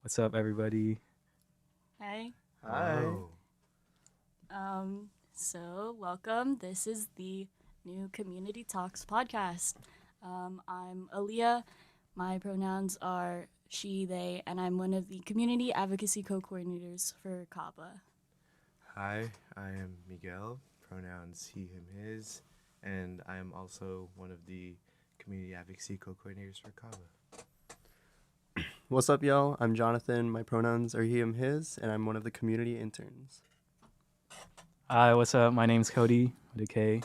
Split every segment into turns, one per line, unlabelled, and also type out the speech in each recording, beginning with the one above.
What's up, everybody?
Hi.
Hi.
So welcome. This is the new Community Talks podcast. I'm Aaliyah. My pronouns are she, they, and I'm one of the community advocacy co-coordinators for KABA.
Hi, I am Miguel, pronouns he, him, his, and I am also one of the community advocacy co-coordinators for KABA.
What's up, y'all? I'm Jonathan. My pronouns are he, him, his, and I'm one of the community interns.
Hi, what's up? My name's Cody with a K,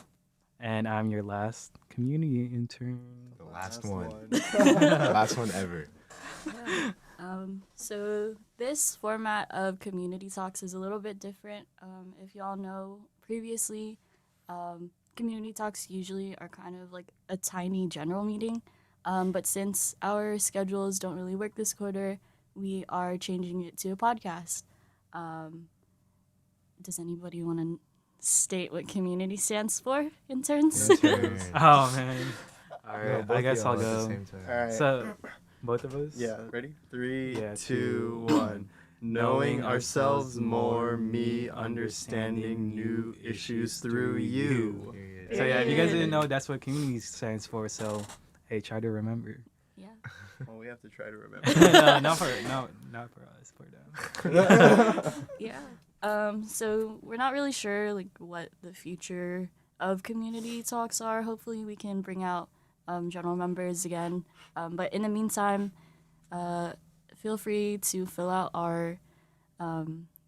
and I'm your last community intern.
The last one. The last one ever.
So this format of Community Talks is a little bit different. If y'all know previously, Community Talks usually are kind of like a tiny general meeting. But since our schedules don't really work this quarter, we are changing it to a podcast. Does anybody want to state what community stands for, interns?
Interns.
Oh man! All
No,
right,
both
I guess
y'all
I'll
at the
go.
same time.
All right.
So, both of us.
Yeah, ready? Three,
Yeah,
two,
two,
one. Knowing ourselves more, me understanding new issues through you.
Period.
So yeah, if you guys didn't
Period.
know, that's what community stands for. So, hey, try to remember.
Yeah.
Well, we have to try to remember.
No, not for us, for them.
Yeah. So we're not really sure like what the future of community talks are. Hopefully we can bring out general members again. But in the meantime, feel free to fill out our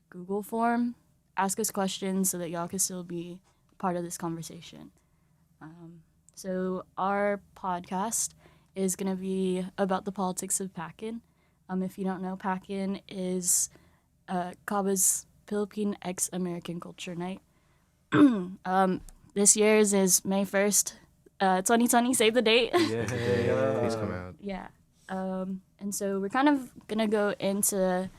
Google form, ask us questions so that y'all can still be part of this conversation. So our podcast is going to be about the politics of PACN. If you don't know, PACN is KABA's Philippine Ex-American Culture Night. This year's is May 1st, 2020, save the date.
Yeah.
Please come out.
Yeah. And so we're kind of going to go into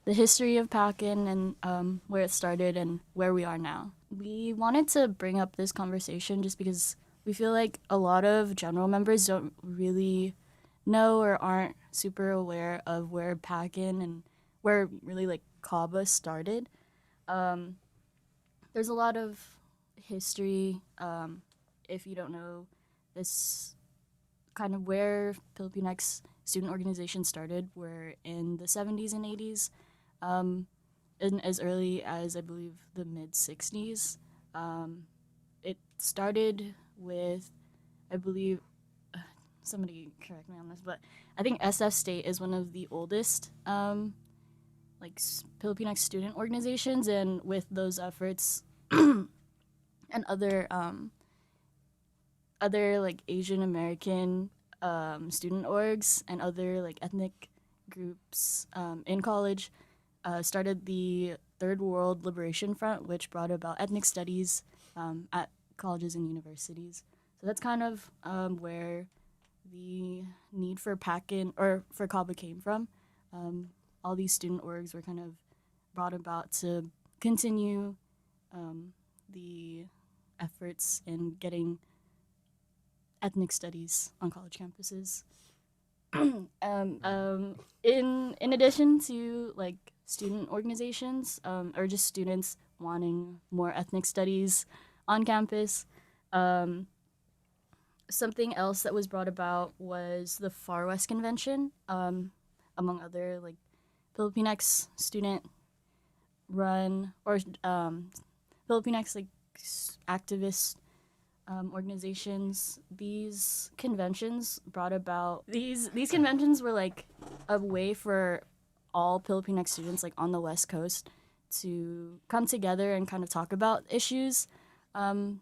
the history of PACN and where it started and where we are now. We wanted to bring up this conversation just because we feel like a lot of general members don't really know or aren't super aware of where PACN and where really like KABA started. There's a lot of history. If you don't know this kind of where Filipinx student organizations started were in the 70s and 80s, and as early as I believe the mid 60s. It started with, I believe, somebody correct me on this, but I think SF State is one of the oldest Filipinx student organizations, and with those efforts and other like Asian American student orgs and other like ethnic groups in college started the Third World Liberation Front, which brought about ethnic studies at colleges and universities. So that's kind of where the need for PACN or for KABA came from. All these student orgs were kind of brought about to continue the efforts in getting ethnic studies on college campuses. In addition to like student organizations or just students wanting more ethnic studies on campus, something else that was brought about was the Far West Convention, among other like Filipinx student run or Filipinx like activist organizations. These conventions brought about these conventions were like a way for all Filipinx students like on the West Coast to come together and kind of talk about issues,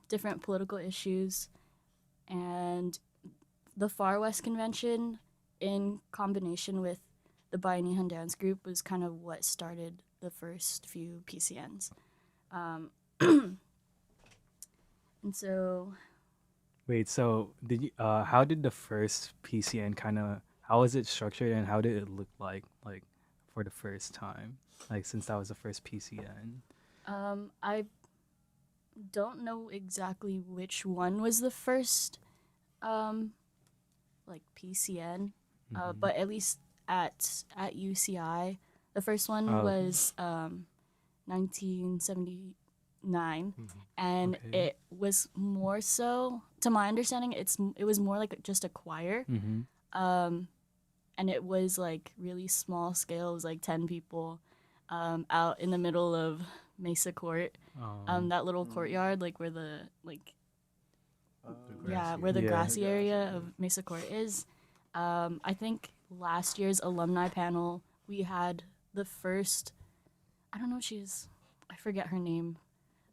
different political issues. And the Far West Convention, in combination with the Bayanihan Dance Group, was kind of what started the first few PCNs. And so,
Wait, so did you? How did the first PCN how was it structured and how did it look like for the first time? Like since that was the first PCN.
I don't know exactly which one was the first, like PCN, but at least at UCI. The first one
Oh,
was 1979, and
okay.
it was more so, to my understanding, it was more like just a choir,
Mm-hmm.
and it was like really small scale. It was like 10 people out in the middle of Mesa Court, that little courtyard, like where the like yeah, where the
Yeah.
grassy area of Mesa Court is. I think last year's alumni panel, we had the first, I don't know what I forget her name,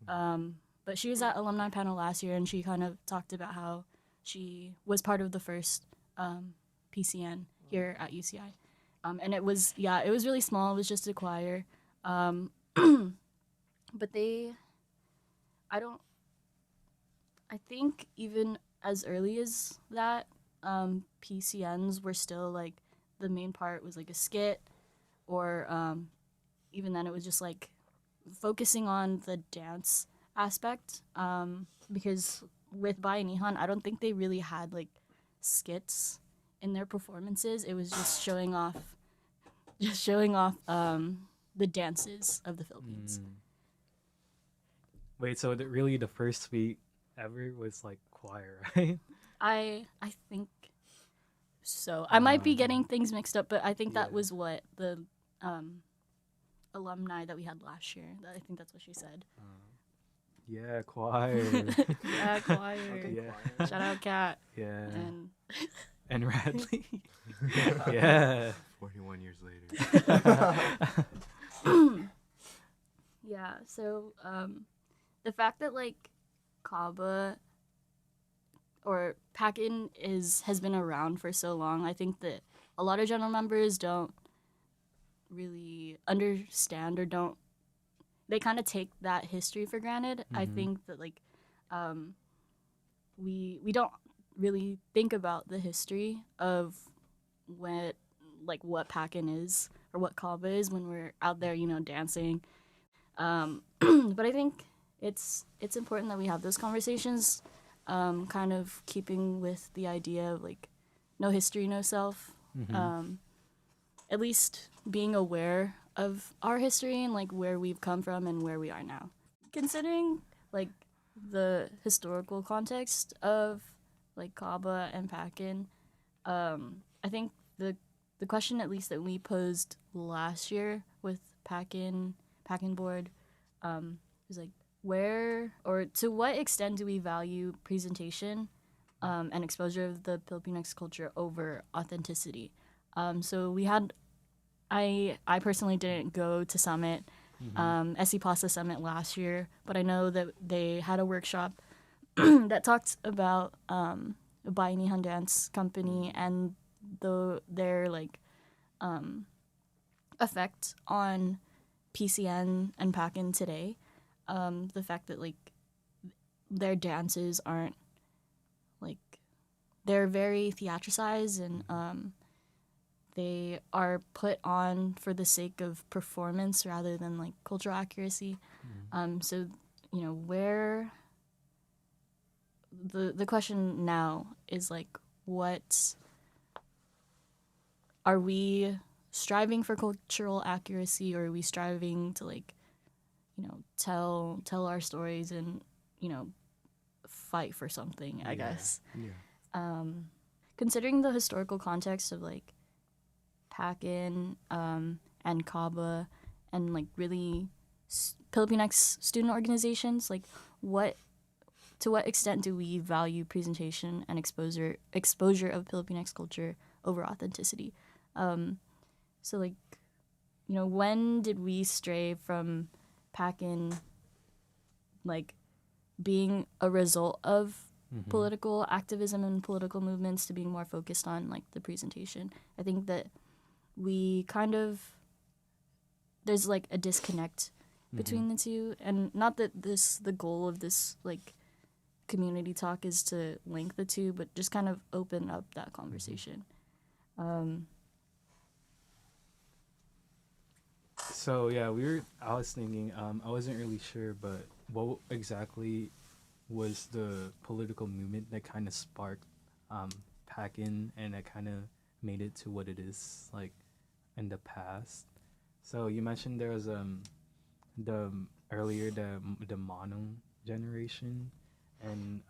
but she was at alumni panel last year, and she kind of talked about how she was part of the first PCN here at UCI. And it was really small. It was just a choir. But I don't, I think even as early as that, PCNs were still like, the main part was like a skit, or even then it was just like focusing on the dance aspect. Because with Bai Nihon, I don't think they really had like skits in their performances. It was just showing off, the dances of the Philippines.
Wait, so really the first week ever was like choir, right?
I think so. I might be getting things mixed up, but I think that
Yeah.
was what the alumni that we had last year. I think that's what she said.
Yeah, choir.
Yeah, choir.
Yeah.
Shout out Kat.
Yeah.
And
And Radley. Yeah.
41 years later.
yeah, so the fact that like Kaba or PACN has been around for so long, I think that a lot of general members don't really understand, or don't, they kind of take that history for granted. I think that like we don't really think about the history of what PACN is, or what Kaba is, when we're out there, dancing. But I think it's important that we have those conversations, kind of keeping with the idea of like no history, no self. At least being aware of our history and like where we've come from and where we are now. Considering like the historical context of like Kaba and PACN, I think the question at least that we posed last year with PACN board, was like, where or to what extent do we value presentation and exposure of the Filipinx culture over authenticity? So we had, I personally didn't go to Summit, SE Pasta Summit last year, but I know that they had a workshop that talked about Bai Nihon Dance Company and their like effect on PCN and PACN today. The fact that like their dances aren't like, they're very theatricized, and they are put on for the sake of performance rather than like cultural accuracy. So where the question now is like, what are we striving for cultural accuracy, or are we striving to like tell our stories and fight for something, I guess.
Yeah.
Considering the historical context of like PACN and Kaba and like really Filipinx student organizations, like to what extent do we value presentation and exposure of Filipinx culture over authenticity? So like, when did we stray from PACN like being a result of political activism and political movements to being more focused on like the presentation? I think that we kind of, there's like a disconnect between the two, and not that the goal of this like community talk is to link the two, but just kind of open up that conversation.
So yeah, I was thinking, I wasn't really sure, but what exactly was the political movement that kind of sparked PACN and that kind of made it to what it is? Like, in the past. So you mentioned there was the earlier the mono generation, and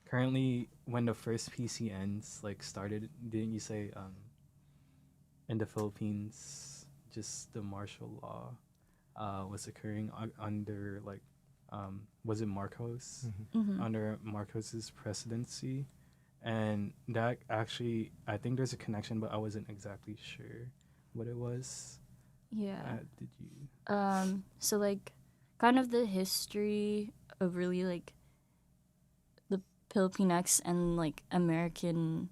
currently when the first PCNs like started, didn't you say in the Philippines just the martial law was occurring under like was it Marcos,
Mm-hmm.
under Marcos's presidency, and that actually I think there's a connection, but I wasn't exactly sure what it was.
Yeah.
Did you?
So like, kind of the history of really like the Filipinx and like American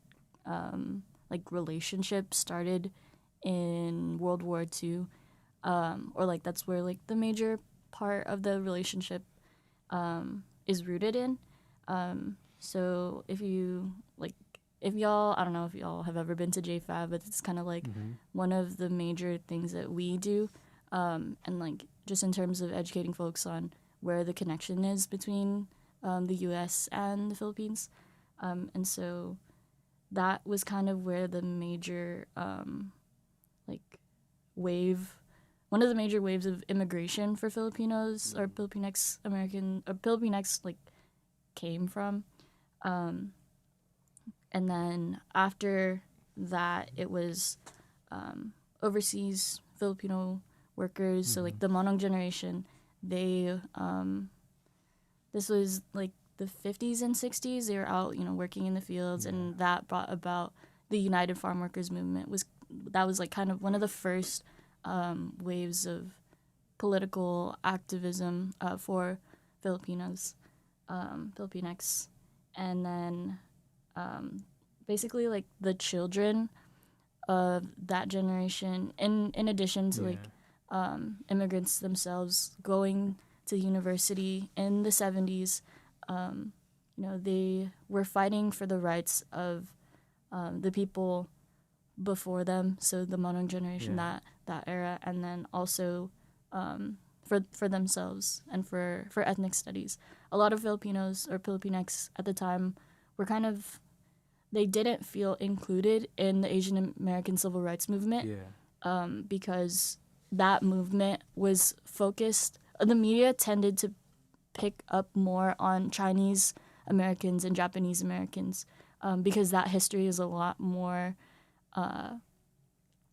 like relationship started in World War II, or like that's where like the major part of the relationship is rooted in. So if you like, if y'all, I don't know if y'all have ever been to JFAB, but it's kind of like one of the major things that we do, and like just in terms of educating folks on where the connection is between the U.S. and the Philippines, and so that was kind of where the major like wave, one of the major waves of immigration for Filipinos or Filipinx American or Filipinx like came from. And then after that, it was overseas Filipino workers. So like the Monong generation, they this was like the 50s and 60s. They were out, working in the fields, and that brought about the United Farm Workers movement. That was like kind of one of the first waves of political activism for Filipinos, Filipinx, and then basically like the children of that generation, in addition to like immigrants themselves going to university in the 70s, they were fighting for the rights of the people before them, so the Monong generation, that era, and then also for themselves and for ethnic studies. A lot of Filipinos or Filipinx at the time were kind of, they didn't feel included in the Asian American civil rights movement, because that movement was focused, the media tended to pick up more on Chinese Americans and Japanese Americans, because that history is a lot more,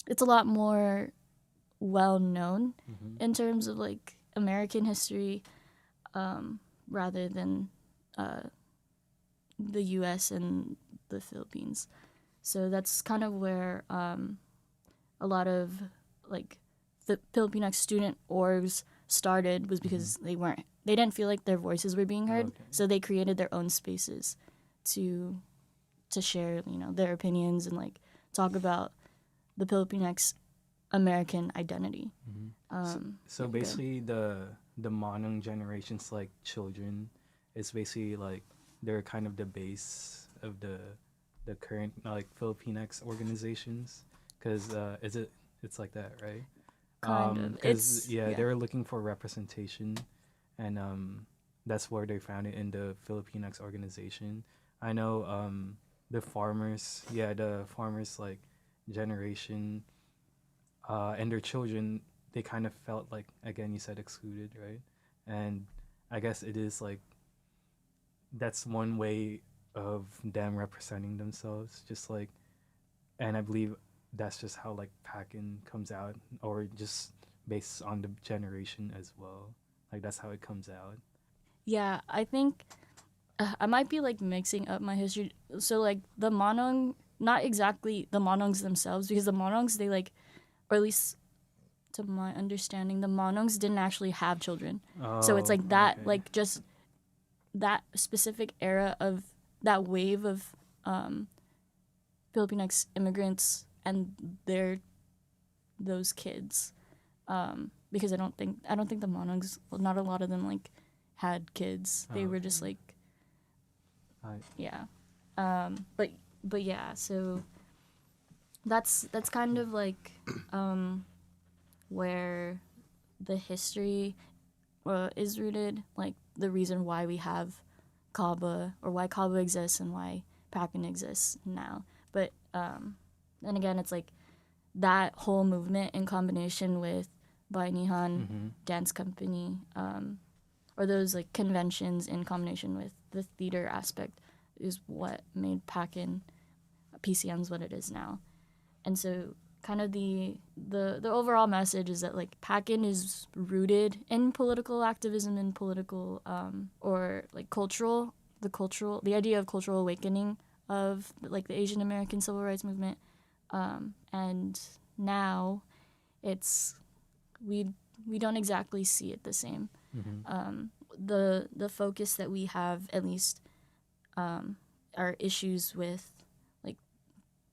it's a lot more well known in terms of like American history, rather than the U.S. and the Philippines. So that's kind of where a lot of like the Filipino student orgs started, was because they didn't feel like their voices were being heard, so they created their own spaces to share their opinions and like talk about the Filipinx American identity.
So basically, the Monong generation's like children is basically like they're kind of the base of the current like Filipinx organizations, because it's like that, right?
Kind of.
Because they were looking for representation, and that's where they found it in the Filipinx organization. I know the farmers like generation, and their children, they kind of felt like, again, you said excluded, right? And I guess it is like that's one way of them representing themselves, just like, and I believe that's just how like PACN comes out, or just based on the generation as well. Like that's how it comes out.
Yeah, I think I might be like mixing up my history. So like the Monong, not exactly the Monongs themselves, because the Monongs, they like, or at least to my understanding, the Monongs didn't actually have children. So it's like that,
okay.
like just that specific era of that wave of Filipinx immigrants and those kids, because I don't think the Monongs, well, not a lot of them like had kids. They were just like, yeah, but yeah. So that's kind of like where the history is rooted, like the reason why we have KABA, or why KABA exists and why PACN exists now. But then again, it's like that whole movement in combination with Bainihan
Mm-hmm.
Dance Company, or those like conventions in combination with the theater aspect is what made PCN's what it is now. And so kind of the overall message is that like PACN is rooted in political activism and political or like the idea of cultural awakening of like the Asian American civil rights movement, and now it's we don't exactly see it the same.
Mm-hmm.
The focus that we have, at least, are issues with like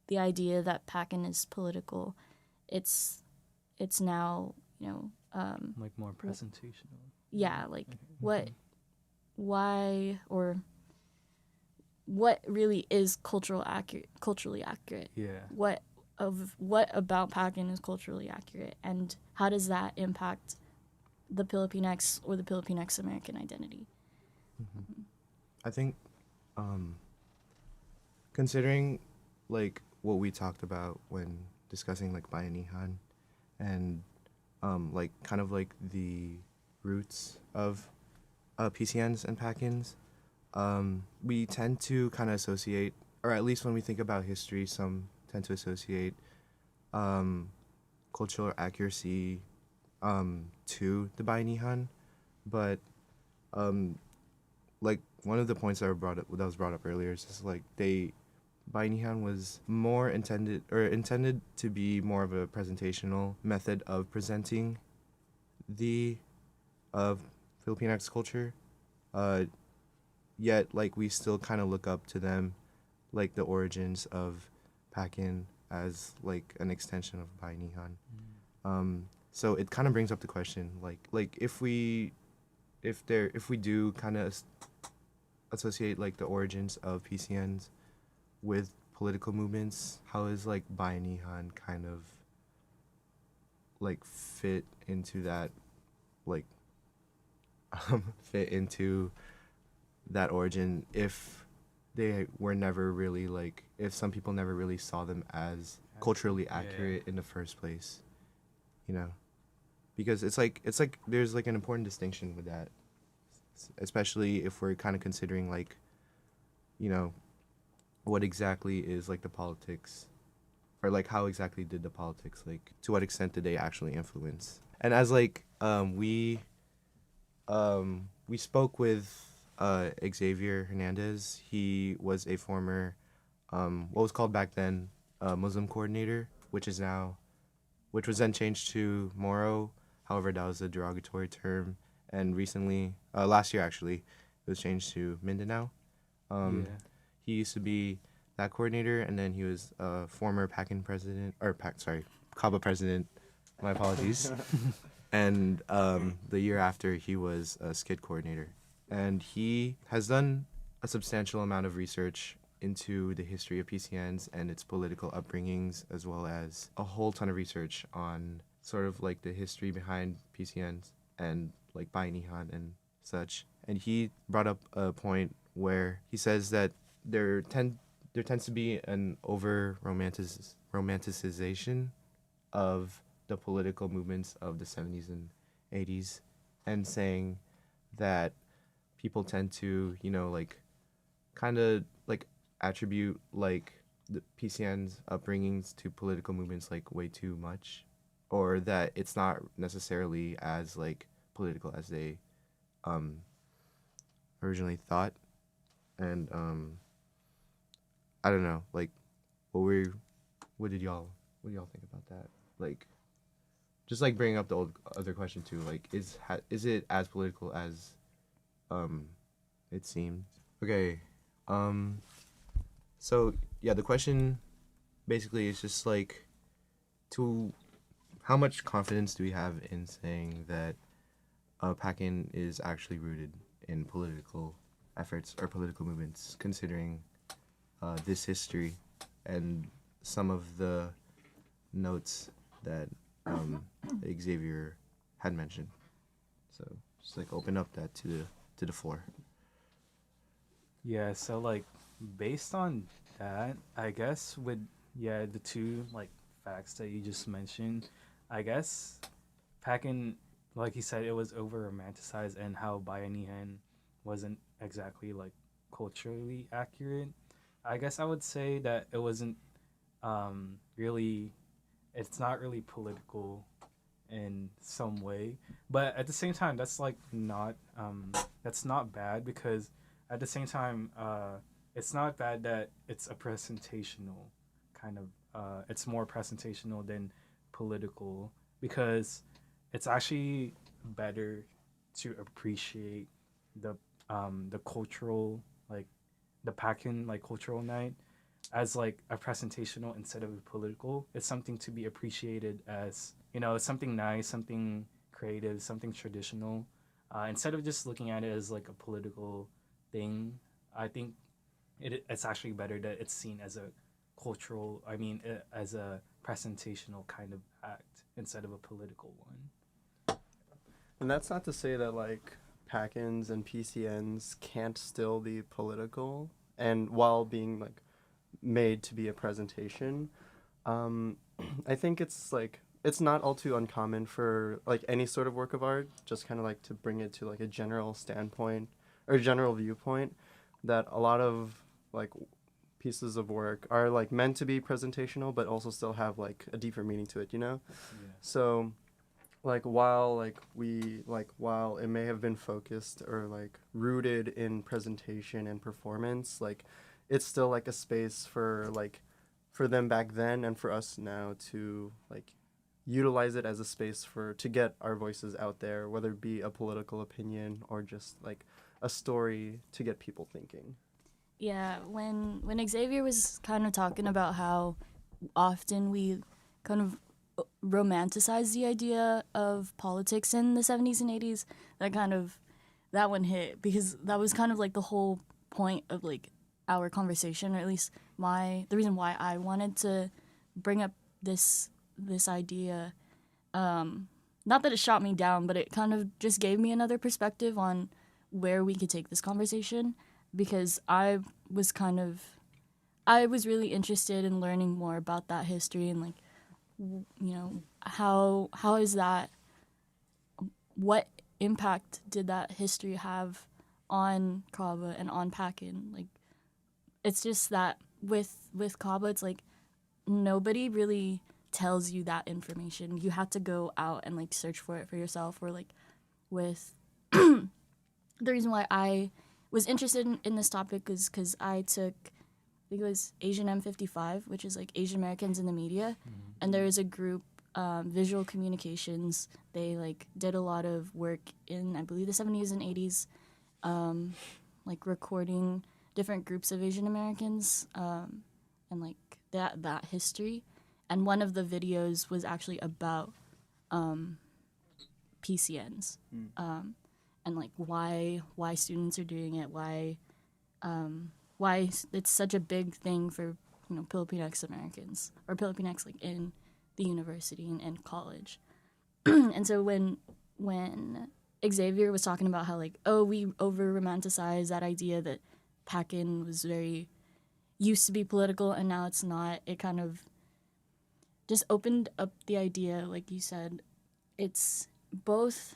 the idea that PACN is political. It's now,
Like more presentational.
yeah, like
Mhm.
why or what really is culturally accurate.
Yeah.
What about PACN is culturally accurate, and how does that impact the Filipinx or the Filipinx American identity?
I think, um, considering like what we talked about when discussing like Bayanihan and like kind of like the roots of PCNs and PACNs, we tend to kind of associate, or at least when we think about history, some tend to associate um, cultural accuracy to the Bayanihan, but um, like one of the points that was brought up earlier is just like Bainihan was more intended to be more of a presentational method of presenting the uh, Filipinx culture. Uh, Yet like we still kind of look up to them, like the origins of Pakin as like an extension of Bainihan. So it kind of brings up the question like if we do kind of associate like the origins of PCNs with political movements, how is like Bayanihan kind of like fit into that like fit into that origin if they were never really like if some people never really saw them as culturally
Yeah.
accurate in the first place, you know? Because it's like there's like an important distinction with that, especially if we're kind of considering like, you know, what exactly is like the politics, or like how exactly did the politics, like to what extent did they actually influence. And as like we spoke with Xavier Hernandez. He was a former what was called back then Muslim coordinator, which was then changed to Moro. However, that was a derogatory term, and recently last year actually it was changed to Mindanao. um,
Yeah.
he used to be that coordinator, and then he was former PACN president, or sorry, KABA president. My apologies. And the year after, he was a skid coordinator. And he has done a substantial amount of research into the history of PCNs and its political upbringings, as well as a whole ton of research on sort of like the history behind PCNs and like Bainihan and such. And he brought up a point where he says that there tends to be an romanticization of the political movements of the 70s and 80s, and saying that people tend to, you know, like kind of like attribute like the PCN's upbringings to political movements like way too much, or that it's not necessarily as like political as they um originally thought. And I don't know, like what were what did y'all think about that? Like just like bringing up the old other question too, like is it as political as um it seems? Okay. So yeah, the question basically is just like, to how much confidence do we have in saying that PACN is actually rooted in political efforts or political movements, considering this history and some of the notes that Xavier had mentioned. So just like open up that to the floor.
Yeah, so like based on that, I guess with the two like facts that you just mentioned, I guess PACN, like you said, it was over romanticized, and how Bayanihan wasn't exactly like culturally accurate. I guess I would say that it wasn't really, it's not really political in some way, but at the same time, that's not bad, because at the same time, it's not bad that it's a presentational kind of, it's more presentational than political, because it's actually better to appreciate the the cultural, like the PACN like cultural night, as like a presentational instead of a political. It's something to be appreciated as, you know, something nice, something creative, something traditional, instead of just looking at it as like a political thing. I think it's actually better that it's seen as a cultural, I mean, as a presentational kind of act instead of a political one.
And that's not to say that like PACNs and PCNs can't still be political, and while being like made to be a presentation. I think it's like it's not all too uncommon for like any sort of work of art, just kind of like to bring it to like a general standpoint or general viewpoint, that a lot of like pieces of work are like meant to be presentational but also still have like a deeper meaning to it, you know?
Yeah.
So while it may have been focused or like rooted in presentation and performance, like it's still like a space for them back then and for us now to like utilize it as a space for to get our voices out there, whether it be a political opinion or just like a story to get people thinking.
Yeah, when Xavier was kind of talking about how often we kind of romanticize the idea of politics in the 70s and 80s, that one hit, because that was kind of like the whole point of like our conversation, or at least the reason why I wanted to bring up this idea. Not that it shot me down, but it kind of just gave me another perspective on where we could take this conversation, because I was really interested in learning more about that history and like, you know, how is that, what impact did that history have on Kaba and on PACN? Like, it's just that with Kaba, it's like nobody really tells you that information. You have to go out and like search for it for yourself. Or like with the reason why I was interested in this topic is because I think it was Asian M55, which is like Asian Americans in the media, and there is a group, Visual Communications. They like did a lot of work in, I believe, the 70s and 80s, like recording different groups of Asian Americans, and like that history. And one of the videos was actually about PCNs, and like why students are doing it, why it's such a big thing for, you know, Filipinx Americans, or Filipinx like in the university and college. And so when Xavier was talking about how like, oh, we over romanticize that idea that PACN was used to be political and now it's not, it kind of just opened up the idea, like you said, it's both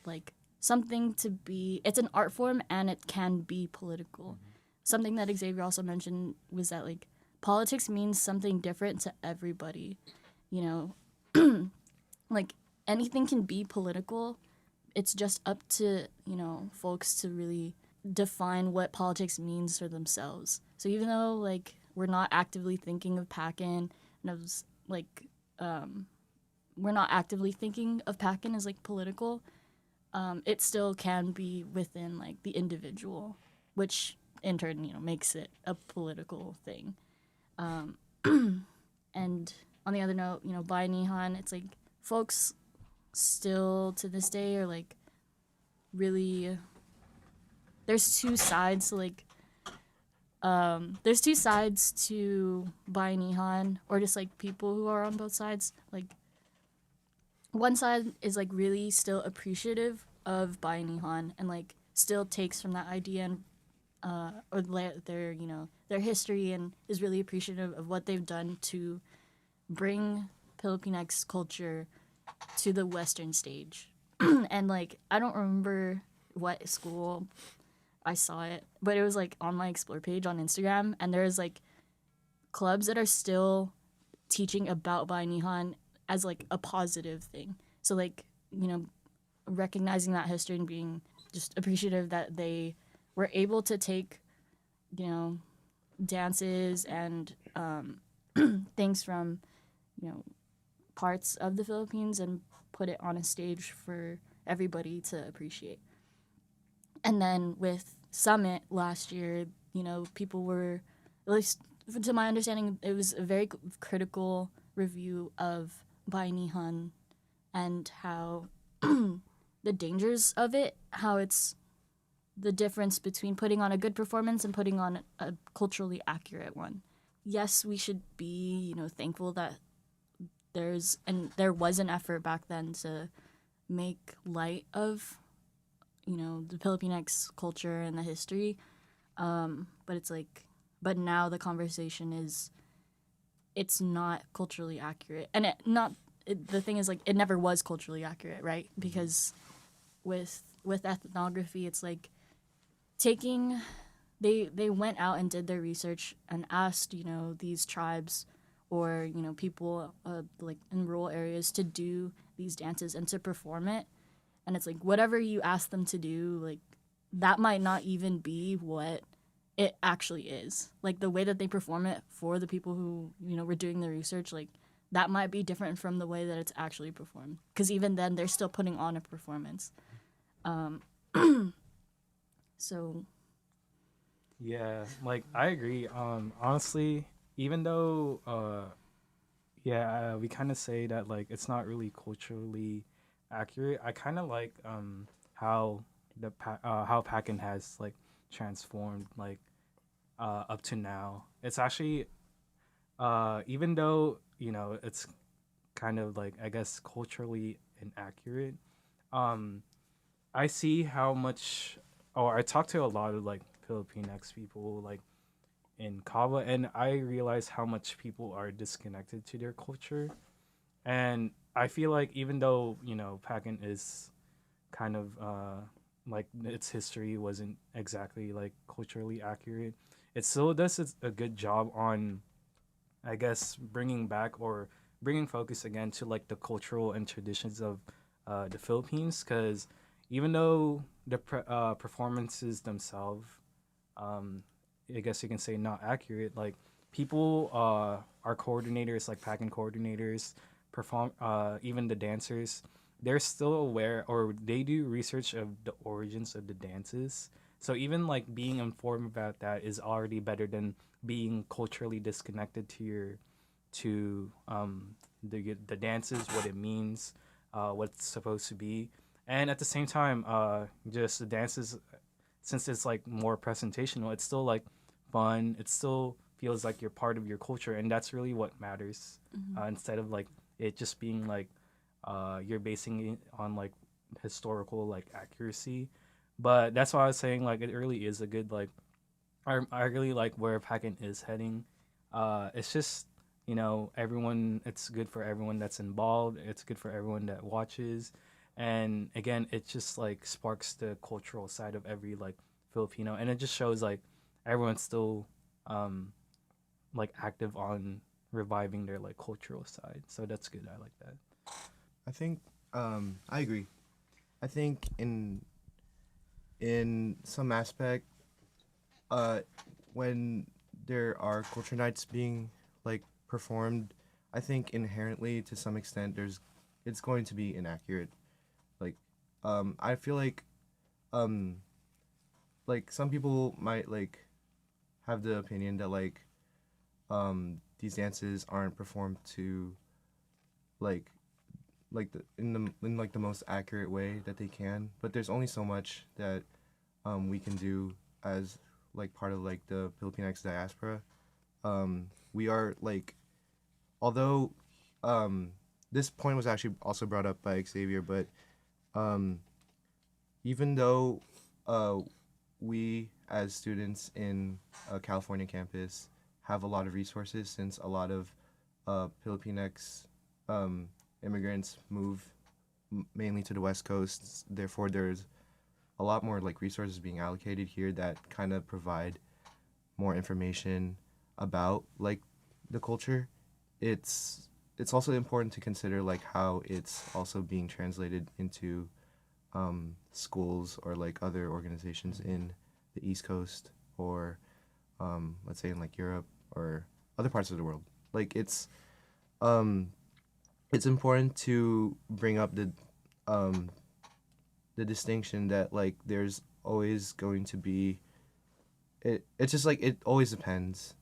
like something to be, it's an art form and it can be political. Something that Xavier also mentioned was that like politics means something different to everybody, you know. Like anything can be political. It's just up to, you know, folks to really define what politics means for themselves. So even though like we're not actively thinking of PACN, and I was like, we're not actively thinking of PACN as like political, it still can be within like the individual, which in turn, you know, makes it a political thing. And on the other note, you know, by Nihon, it's like folks still to this day are like really, there's two sides to like, there's two sides to Bai Nihon, or just like people who are on both sides. Like one side is like really still appreciative of Bai Nihon and like still takes from that idea and or their, you know, their history, and is really appreciative of what they've done to bring Filipinx culture to the Western stage. And like I don't remember what school I saw it, but it was like on my explore page on Instagram, and there's like clubs that are still teaching about Bayanihan as like a positive thing. So like, you know, recognizing that history and being just appreciative that they were able to take, you know, dances and things from, you know, parts of the Philippines and put it on a stage for everybody to appreciate. And then with Summit last year, you know, people were, at least to my understanding, it was a very critical review of Bayanihan and how the dangers of it, how it's the difference between putting on a good performance and putting on a culturally accurate one. Yes, we should be, you know, thankful that there was an effort back then to make light of, you know, the Filipinx culture and the history. But it's like, but now the conversation is, it's not culturally accurate, and the thing is like it never was culturally accurate, right? Because with ethnography, it's like taking they went out and did their research and asked, you know, these tribes or, you know, people like in rural areas to do these dances and to perform it, and it's like whatever you ask them to do, like that might not even be what it actually is. Like the way that they perform it for the people who, you know, were doing the research, like that might be different from the way that it's actually performed, because even then they're still putting on a performance. So
Yeah, like I agree. Honestly, even though we kind of say that like it's not really culturally accurate. I kind of like how how PACN has like transformed like up to now. It's actually even though, you know, it's kind of like, I guess, culturally inaccurate. Um, I see how much, or I talk to a lot of like Filipinx people like in Kava, and I realize how much people are disconnected to their culture. And I feel like even though, you know, PACN is kind of like its history wasn't exactly like culturally accurate, it still does a good job on, I guess, bringing back or bringing focus again to like the cultural and traditions of the Philippines. Because even though the performances themselves, um, I guess you can say not accurate, like people, our coordinators, like packing coordinators, even the dancers, they're still aware or they do research of the origins of the dances. So even like being informed about that is already better than being culturally disconnected to the dances, what it means, what it's supposed to be, and at the same time, just the dances, since it's like more presentational, it's still like fun. It still feels like you're part of your culture, and that's really what matters. Instead of like it just being like you're basing it on like historical like accuracy. But that's why I was saying like it really is a good like I really like where PACN is heading. It's just, you know, everyone. It's good for everyone that's involved. It's good for everyone that watches, and again, it just like sparks the cultural side of every like Filipino, and it just shows like everyone's still like active on reviving their like cultural side. So that's good. I like that.
I think I agree. I think in some aspect, uh, when there are culture nights being like performed, I think inherently to some extent it's going to be inaccurate. Like, I feel um like some people might like have the opinion that like these dances aren't performed to like in like the most accurate way that they can, but there's only so much that we can do as like part of like the Filipinx diaspora. We are like, although this point was actually also brought up by Xavier, but um, even though uh, we as students in a California campus have a lot of resources, since a lot of Filipinx immigrants move mainly to the West Coast. Therefore, there's a lot more like resources being allocated here that kind of provide more information about like the culture. It's also important to consider like how it's also being translated into schools or like other organizations in the East Coast or let's say in like Europe or other parts of the world. Like um, it's important to bring up um, the distinction that like there's always going to be it's just like it always depends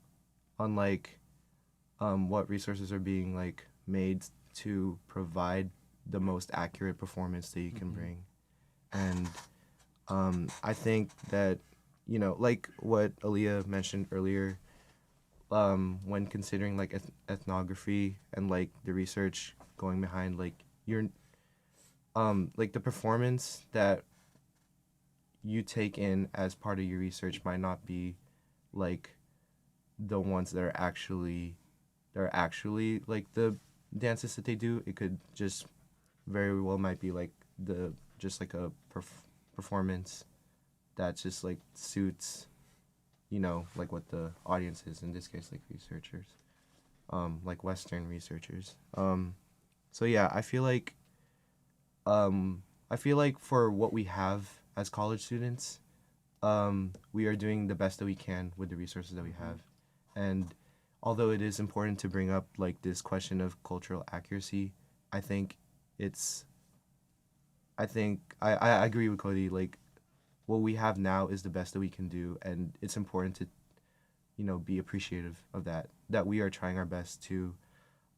on like what resources are being like made to provide the most accurate performance that you can bring. And I think that, you know, like what Aaliyah mentioned earlier, when considering like ethnography and like the research going behind like your like the performance that you take in as part of your research might not be like the ones that are actually like the dances that they do. It could just very well might be like the just like a performance that just like suits, you know, like what the audience is, in this case like researchers, like Western researchers. So yeah, I feel like for what we have as college students, we are doing the best that we can with the resources that we have. And although it is important to bring up like this question of cultural accuracy, I think it's I agree with Cody, like what we have now is the best that we can do, and it's important to, you know, be appreciative of that we are trying our best to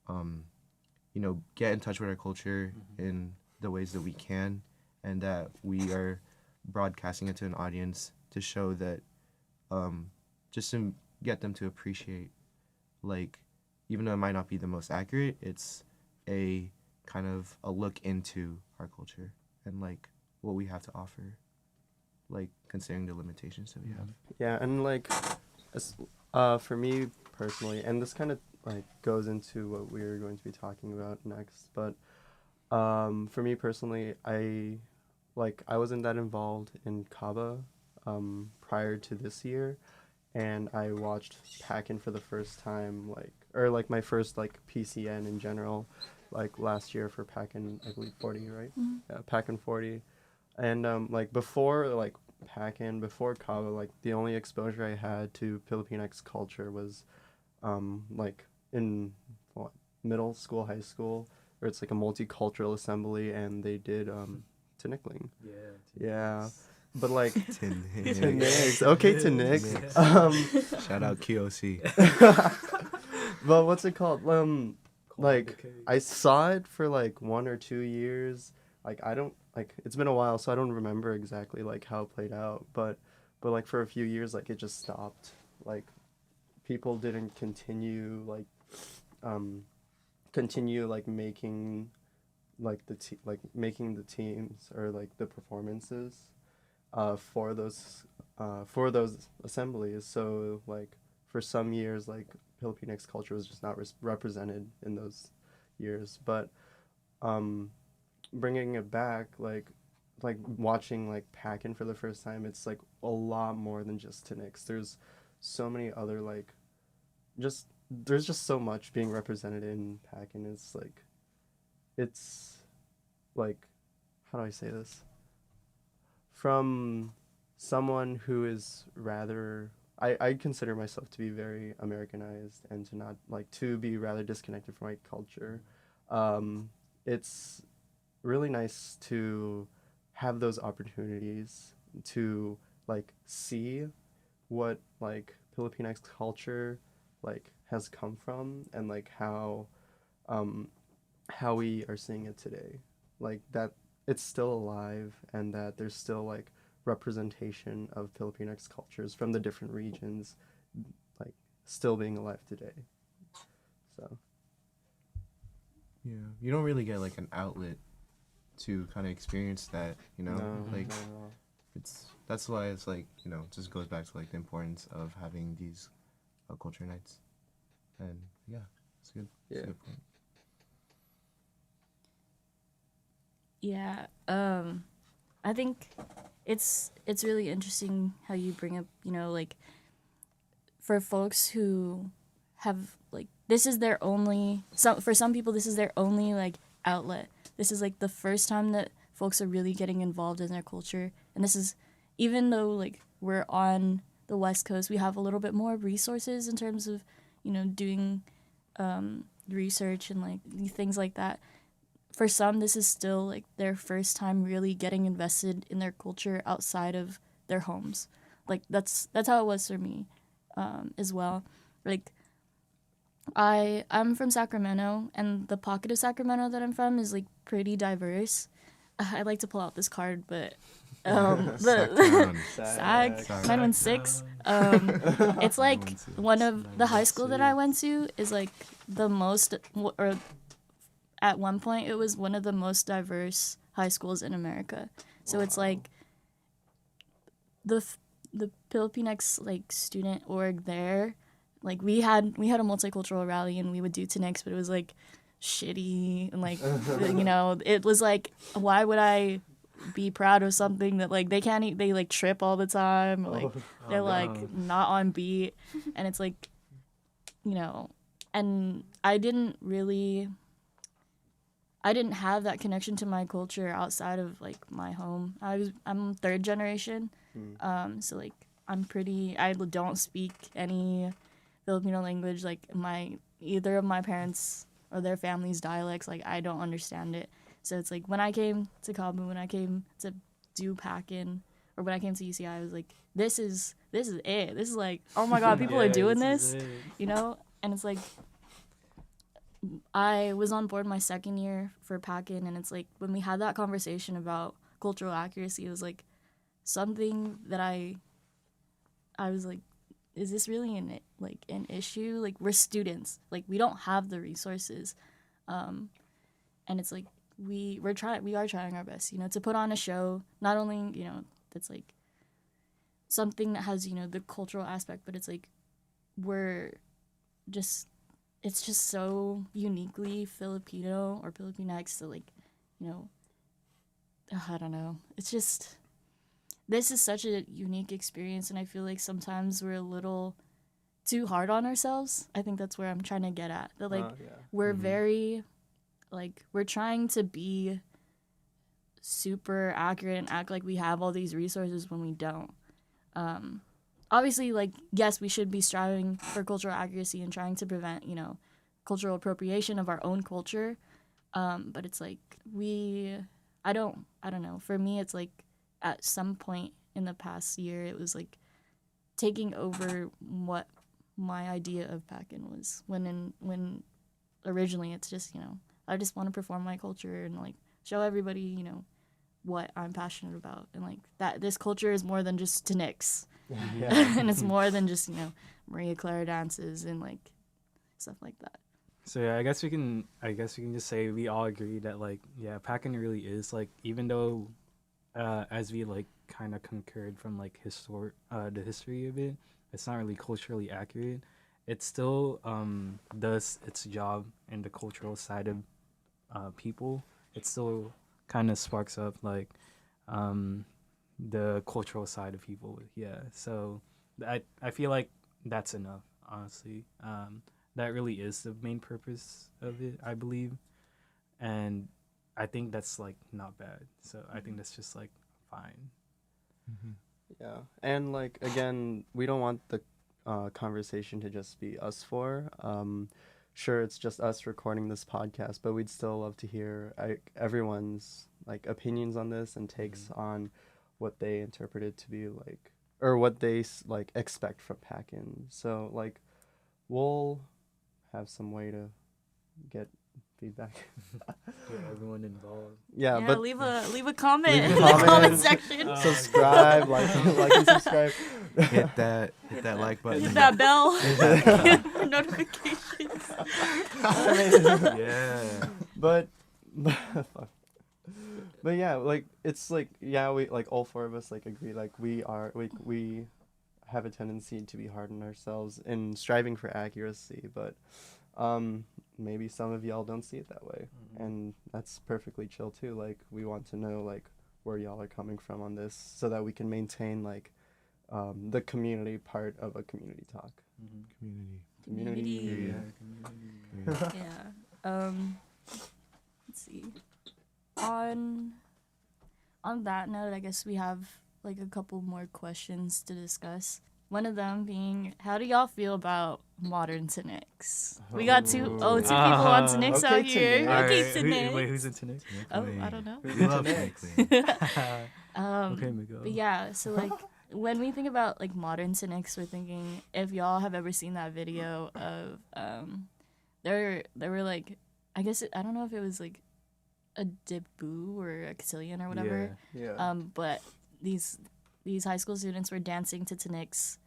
you know, get in touch with our culture in the ways that we can, and that we are broadcasting it to an audience to show that just to get them to appreciate, like, even though it might not be the most accurate, it's a kind of a look into our culture and like what we have to offer, like considering the limitations that we have.
Yeah, and like, as, for me personally, and this kind of like goes into what we're going to be talking about next, but for me personally, I wasn't that involved in Kaba prior to this year, and I watched PACN for the first time, or like my first like PCN in general, like last year for PACN, I believe 40, right?
Mm-hmm.
Yeah, PACN 40, and like before like PACN, before Kaba, like the only exposure I had to Filipinx culture was like in what, middle school, high school, where it's like a multicultural assembly, and they did Tinikling. Yeah, but like to Nix. Okay, to Nix.
Shout out QOC.
But what's it called? Like I saw it for like 1 or 2 years. Like I don't like it's been a while, so I don't remember exactly like how it played out. But like for a few years, like it just stopped. Like people didn't continue like making like making the teams or like the performances for those assemblies. So like for some years, like Filipinx culture was just not represented in those years. But bringing it back, like watching like PACN for the first time, it's like a lot more than just Tinix. There's so many other like just there's just so much being represented in PACN. It's like how do I say this? From someone who is rather I consider myself to be very Americanized and to not like to be rather disconnected from my culture. It's really nice to have those opportunities to like see what like Filipinx culture like has come from, and like how we are seeing it today, like that it's still alive, and that there's still like representation of Filipinx cultures from the different regions like still being alive today. So
Yeah, you don't really get like an outlet to kind of experience that, you know,
no,
like
not at all.
that's why it's like, you know, it just goes back to like the importance of having these culture nights, and yeah, so good.
Yeah.
That's a good point.
Yeah. I think it's really interesting how you bring up, like for folks who have like this is their only for some people this is their only like outlet. This is like the first time that folks are really getting involved in their culture, and this is even though like we're on the West Coast, we have a little bit more resources in terms of doing research and like things like that. For some, this is still like their first time really getting invested in their culture outside of their homes. Like that's how it was for me, as well. Like I'm from Sacramento, and the pocket of Sacramento that I'm from is like pretty diverse. I'd like to pull out this card, but
Sacktown.
SAG
Sorry.
916. It's like one of the high school that I went to is like the most, or at one point it was one of the most diverse high schools in America. So it's like the Philippines like student org there. Like we had a multicultural rally and we would do Tinix, but it was like shitty and like it was like, why would I be proud of something that like they can't eat, they like trip all the time, like they're like not on beat, and it's like and I didn't have that connection to my culture outside of like my home. I'm third generation, so like I don't speak any Filipino language. Like either of my parents or their family's dialects, like I don't understand it. So it's like when I came to KOMMU, when I came to do PACN, or when I came to UCI, I was like, this is it. This is like, oh my god, people are doing this, And it's like, I was on board my second year for PACN, and it's like when we had that conversation about cultural accuracy, it was like something that I was like, is this really an issue? Like we're students, like we don't have the resources, and it's like we are trying our best, to put on a show. Not only that's like something that has the cultural aspect, but it's like it's just so uniquely Filipino or Filipinx that like I don't know. It's just, this is such a unique experience, and I feel like sometimes we're a little too hard on ourselves. I think that's where I'm trying to get at. That like we're very like we're trying to be super accurate and act like we have all these resources when we don't. Obviously, like, yes, we should be striving for cultural accuracy and trying to prevent, cultural appropriation of our own culture. But it's like I don't know. For me, it's like at some point in the past year, it was like taking over what my idea of PACN was. When originally it's just, I just want to perform my culture and like show everybody, what I'm passionate about, and like that this culture is more than just Tinix. And it's more than just Maria Clara dances and like stuff like that.
So yeah, I guess we can just say we all agree that like PACN really is like, even though as we like kind of concurred from like the history of it, it's not really culturally accurate. It still does its job in the cultural side of people. It still kind of sparks up like the cultural side of people. So I feel like that's enough, honestly. That really is the main purpose of it, I believe, and I think that's like not bad. So I think that's just like fine.
Yeah, and like again, we don't want the conversation to just be us four. Sure, it's just us recording this podcast, but we'd still love to hear everyone's like opinions on this and takes on what they interpret it to be like, or what they like expect from PACN. So like, we'll have some way to get feedback.
Get everyone involved.
Yeah, but
leave a comment
leave a
in the
comment.
comment section.
Subscribe, like and subscribe.
Hit that like button.
Hit that bell for notifications.
Yeah.
But yeah, like it's like we like all four of us like agree, like we have a tendency to be hard on ourselves in striving for accuracy, but maybe some of y'all don't see it that way, and that's perfectly chill too. Like, we want to know like where y'all are coming from on this, so that we can maintain like the community part of a community talk.
Community.
Yeah, community.
Yeah. Let's see. On that note, I guess we have like a couple more questions to discuss. One of them being, how do y'all feel about modern Tinics? We got two people on Tinics
Okay,
out here.
Tinics.
Okay,
Alright,
Tinics.
wait, who's into Nick?
Oh, I don't know.
We love Nickling.
Okay, Miguel.
But yeah, so like when we think about like modern Tinics, we're thinking if y'all have ever seen that video of there were like, I guess I don't know if it was like a debut or a cotillion or whatever.
Yeah.
But these high school students were dancing to Tinics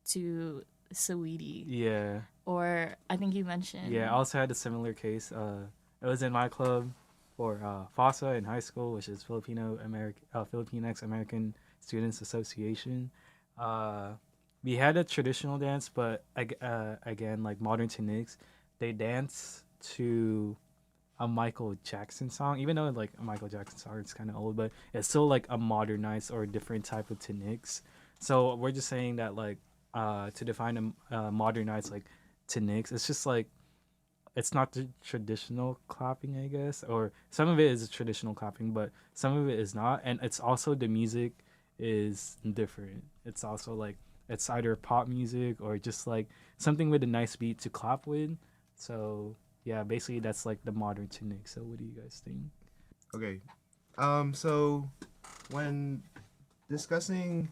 to Saweetie.
Yeah.
Or I think you mentioned.
Yeah, I also had a similar case. It was in my club for FASA in high school, which is Filipinx American Students Association. We had a traditional dance, but again, like modern Tinics, they dance to a Michael Jackson song, even though like a Michael Jackson song is kind of old, but it's still like a modernized or a different type of Tinics. So we're just saying that like to define a modernized like Tinics, it's just like it's not the traditional clapping, I guess, or some of it is traditional clapping, but some of it is not, and it's also the music is different. It's also like it's either pop music or just like something with a nice beat to clap with. So yeah, basically that's like the modern Tunic. So what do you guys think?
Okay. So when discussing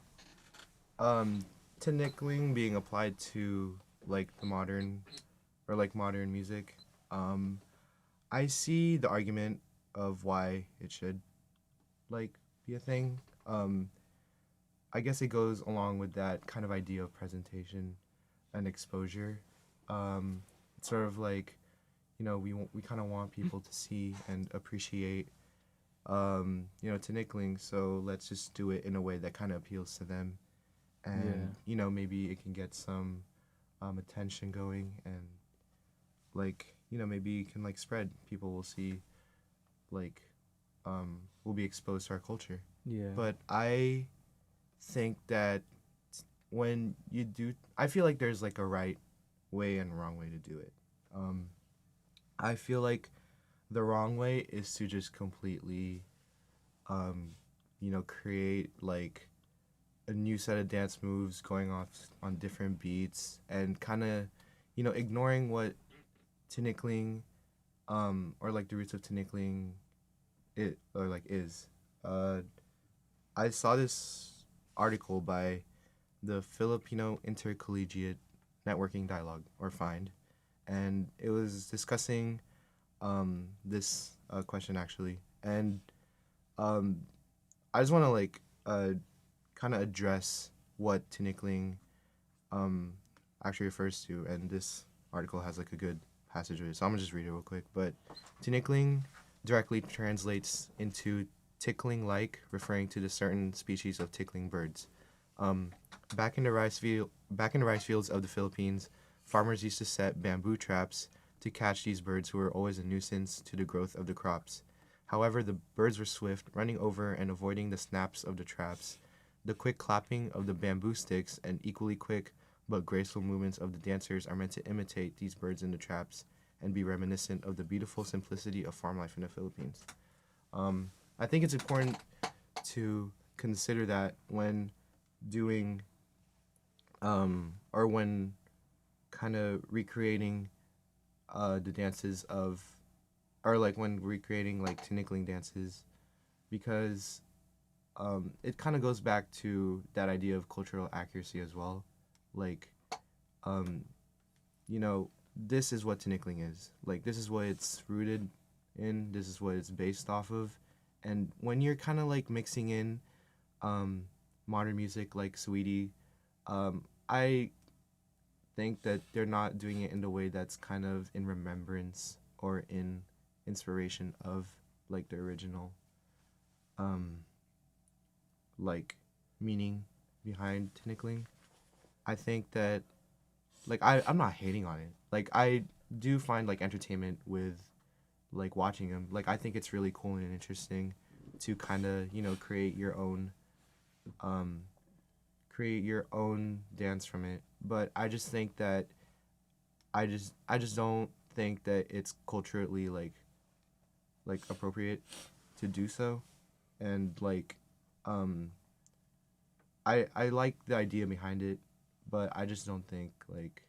tinikling being applied to like the modern or like modern music, I see the argument of why it should like be a thing. I guess it goes along with that kind of idea of presentation and exposure. It's sort of like, you know, we kind of want people to see and appreciate, you know, tinikling. So let's just do it in a way that kind of appeals to them, and you know, maybe it can get some attention going, and like, you know, maybe it can like spread. People will see, like, will be exposed to our culture.
Yeah.
But I think that when you do, I feel like there's like a right way and wrong way to do it. I feel like the wrong way is to just completely, you know, create like a new set of dance moves going off on different beats and kind of, you know, ignoring what tinikling, or like the roots of tinikling, is. I saw this article by the Filipino Intercollegiate Networking Dialogue, or FIND, and it was discussing this question actually, and I just want to like kind of address what tinikling actually refers to, and this article has like a good passage of it, so I'm gonna just read it real quick. But tinikling directly translates into tickling like, referring to the certain species of tickling birds. Back in the rice fields of the Philippines, farmers used to set bamboo traps to catch these birds who were always a nuisance to the growth of the crops. However, the birds were swift, running over and avoiding the snaps of the traps. The quick clapping of the bamboo sticks and equally quick but graceful movements of the dancers are meant to imitate these birds in the traps and be reminiscent of the beautiful simplicity of farm life in the Philippines. I think it's important to consider that when doing, or when kind of recreating the dances of, or like when recreating like tinikling dances, because it kind of goes back to that idea of cultural accuracy as well. Like, you know, this is what tinikling is. Like, this is what it's rooted in. This is what it's based off of. And when you're kind of like mixing in modern music like Saweetie, I think that they're not doing it in the way that's kind of in remembrance or in inspiration of like the original like meaning behind tinikling. I think that like I'm not hating on it. Like, I do find like entertainment with like watching them. Like I think it's really cool and interesting to kind of, you know, um create your own dance from it. But I just think that I just don't think that it's culturally like appropriate to do so. And like um I like the idea behind it, but I just don't think like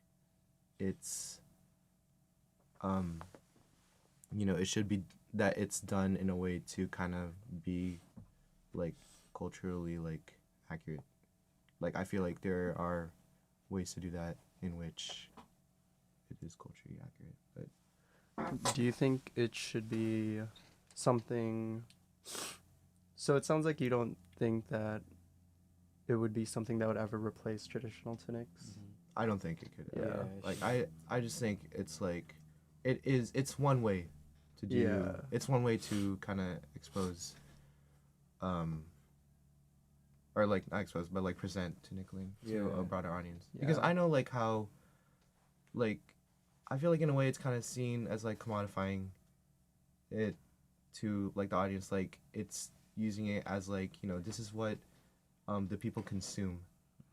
it's um you know, it should be that it's done in a way to kind of be like culturally like accurate. Like I feel like there are ways to do that in which it is culturally accurate. But
Do you think it should be something? So it sounds like you don't think that it would be something that would ever replace traditional tunics.
I don't think it could.
Yeah.
Like I just think it's like it's one way to do.
Yeah.
It's one way to kind of expose or like not expose but like present to Nickeling to
Yeah.
a broader audience. Because
Yeah.
I know like how like I feel like in a way it's kind of seen as like commodifying it to like the audience, like it's using it as like, you know, this is what the people consume.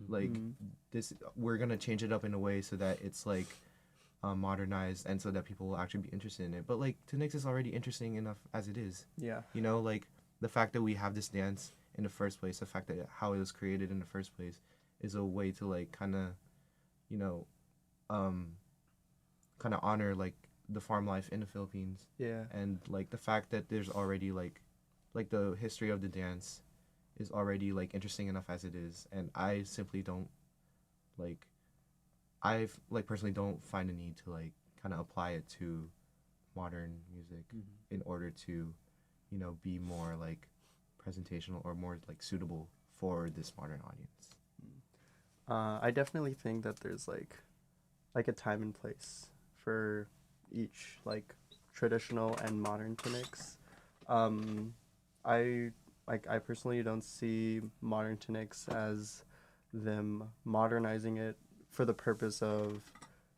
Like
Mhm.
this we're gonna change it up in a way so that it's like modernized and so that people will actually be interested in it. But like to Nyx is already interesting enough as it is.
Yeah.
You know, like the fact that we have this dance in the first place, the fact that how it was created in the first place is a way to like kind of, you know, kind of honor like the farm life in the Philippines.
Yeah.
And like the fact that there's already like the history of the dance is already like interesting enough as it is, and I simply don't like I've like personally don't find a need to like kind of apply it to modern music in order to, you know, be more like presentational or more like suitable for this modern audience.
I definitely think that there's like a time and place for each like traditional and modern tunics. I I personally don't see modern tunics as them modernizing it for the purpose of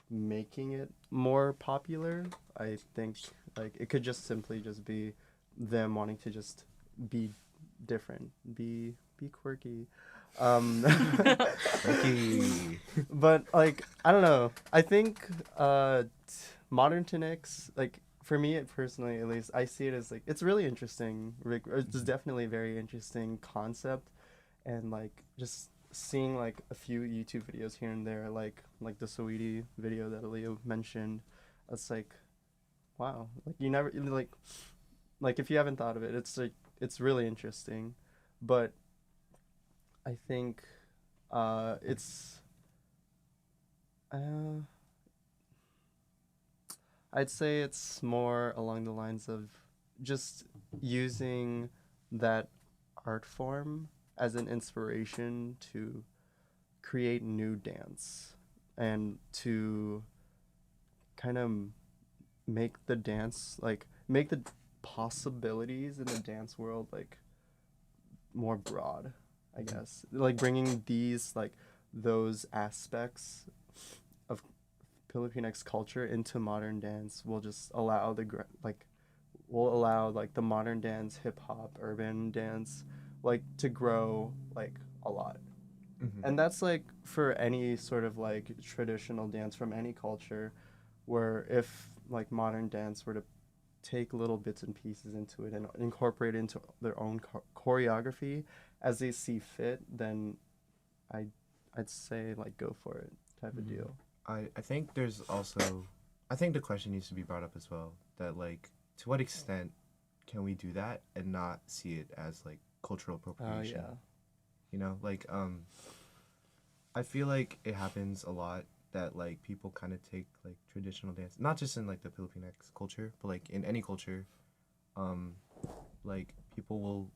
making it more popular. I think like it could just simply just be them wanting to just be different, be quirky.
Okay.
But like I don't know. I think modern tunics, like for me personally at least, I see it as like it's really interesting. It's definitely a very interesting concept, and like just seeing like a few YouTube videos here and there, like the Saweetie video that Leo mentioned, it's like, wow, like you never like if you haven't thought of it, it's like it's really interesting, but I think it's uh, I'd say it's more along the lines of just using that art form as an inspiration to create new dance and to kind of make the dance like make the possibilities in the dance world like more broad, I guess. Like bringing these like those aspects of Filipinx culture into modern dance will just allow will allow like the modern dance, hip hop, urban dance like to grow like a lot. And that's like for any sort of like traditional dance from any culture, where if like modern dance were to take little bits and pieces into it and incorporate it into their own choreography as they see fit, then I I'd say like go for it type of deal.
I think there's also I think the question needs to be brought up as well, that like to what extent can we do that and not see it as like cultural appropriation?
Yeah.
You know, like I feel like it happens a lot that like people kind of take like traditional dance, not just in like the Filipinx culture, but like in any culture, like people will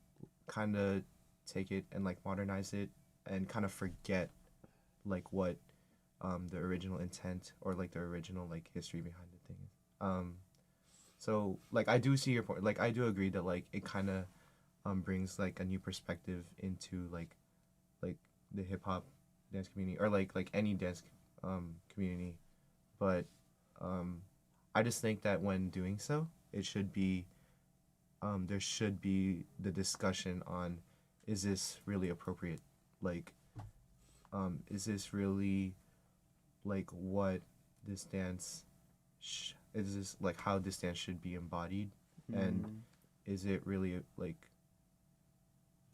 kind of take it and like modernize it and kind of forget like what the original intent or like the original like history behind the thing is. So like I do see your point. Like I do agree that like it kind of brings like a new perspective into like the hip hop dance community or like any dance community, but I just think that when doing so, it should be there should be the discussion on, is this really appropriate? Like, is this really like what this dance is this like how this dance should be embodied, and is it really like,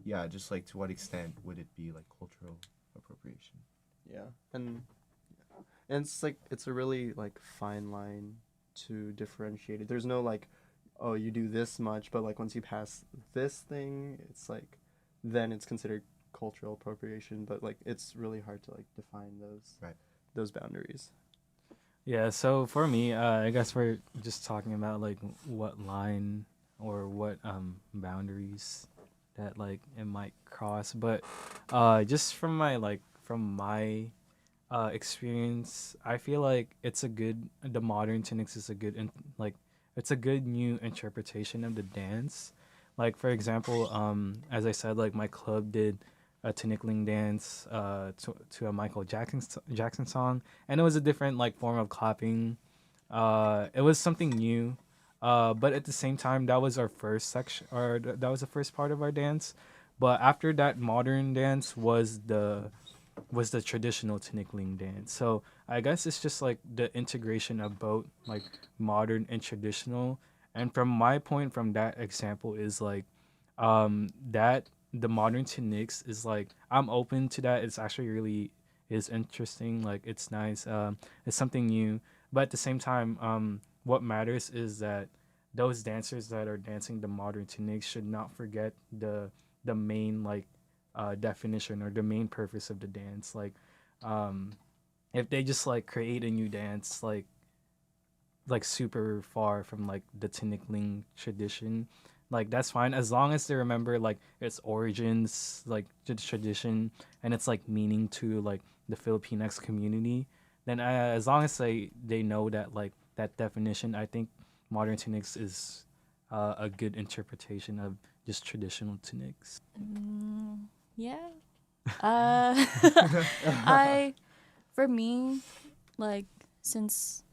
yeah, just like to what extent would it be like cultural appropriation?
Yeah, and it's like it's a really like fine line to differentiate it. There's no like, oh, you do this much, but like once you pass this thing, it's like then it's considered cultural appropriation. But like it's really hard to like define
Right.
those boundaries.
Yeah, so for me, I guess we're just talking about like what line or what boundaries that like it might cross, but just from my experience, I feel like the modern techniques is a good like it's a good new interpretation of the dance. Like for example, as I said, like my club did a tinikling dance to a Jackson song, and it was a different like form of clapping. It was something new, but at the same time, that was our first section, or that was the first part of our dance. But after that, modern dance was the traditional tinikling dance. So I guess it's just like the integration of both like modern and traditional. And from my point from that example is like that the modern techniques is like I'm open to that. It's actually really is interesting. Like it's nice. It's something new. But at the same time, what matters is that those dancers that are dancing the modern techniques should not forget the main like definition or the main purpose of the dance. Like if they just like create a new dance like super far from like the tinikling tradition, like that's fine as long as they remember like its origins, like the tradition, and its like meaning to like the Filipinx community. Then as long as they know that like that definition, I think modern techniques is a good interpretation of just traditional techniques.
Yeah. Uh, I, for me, like since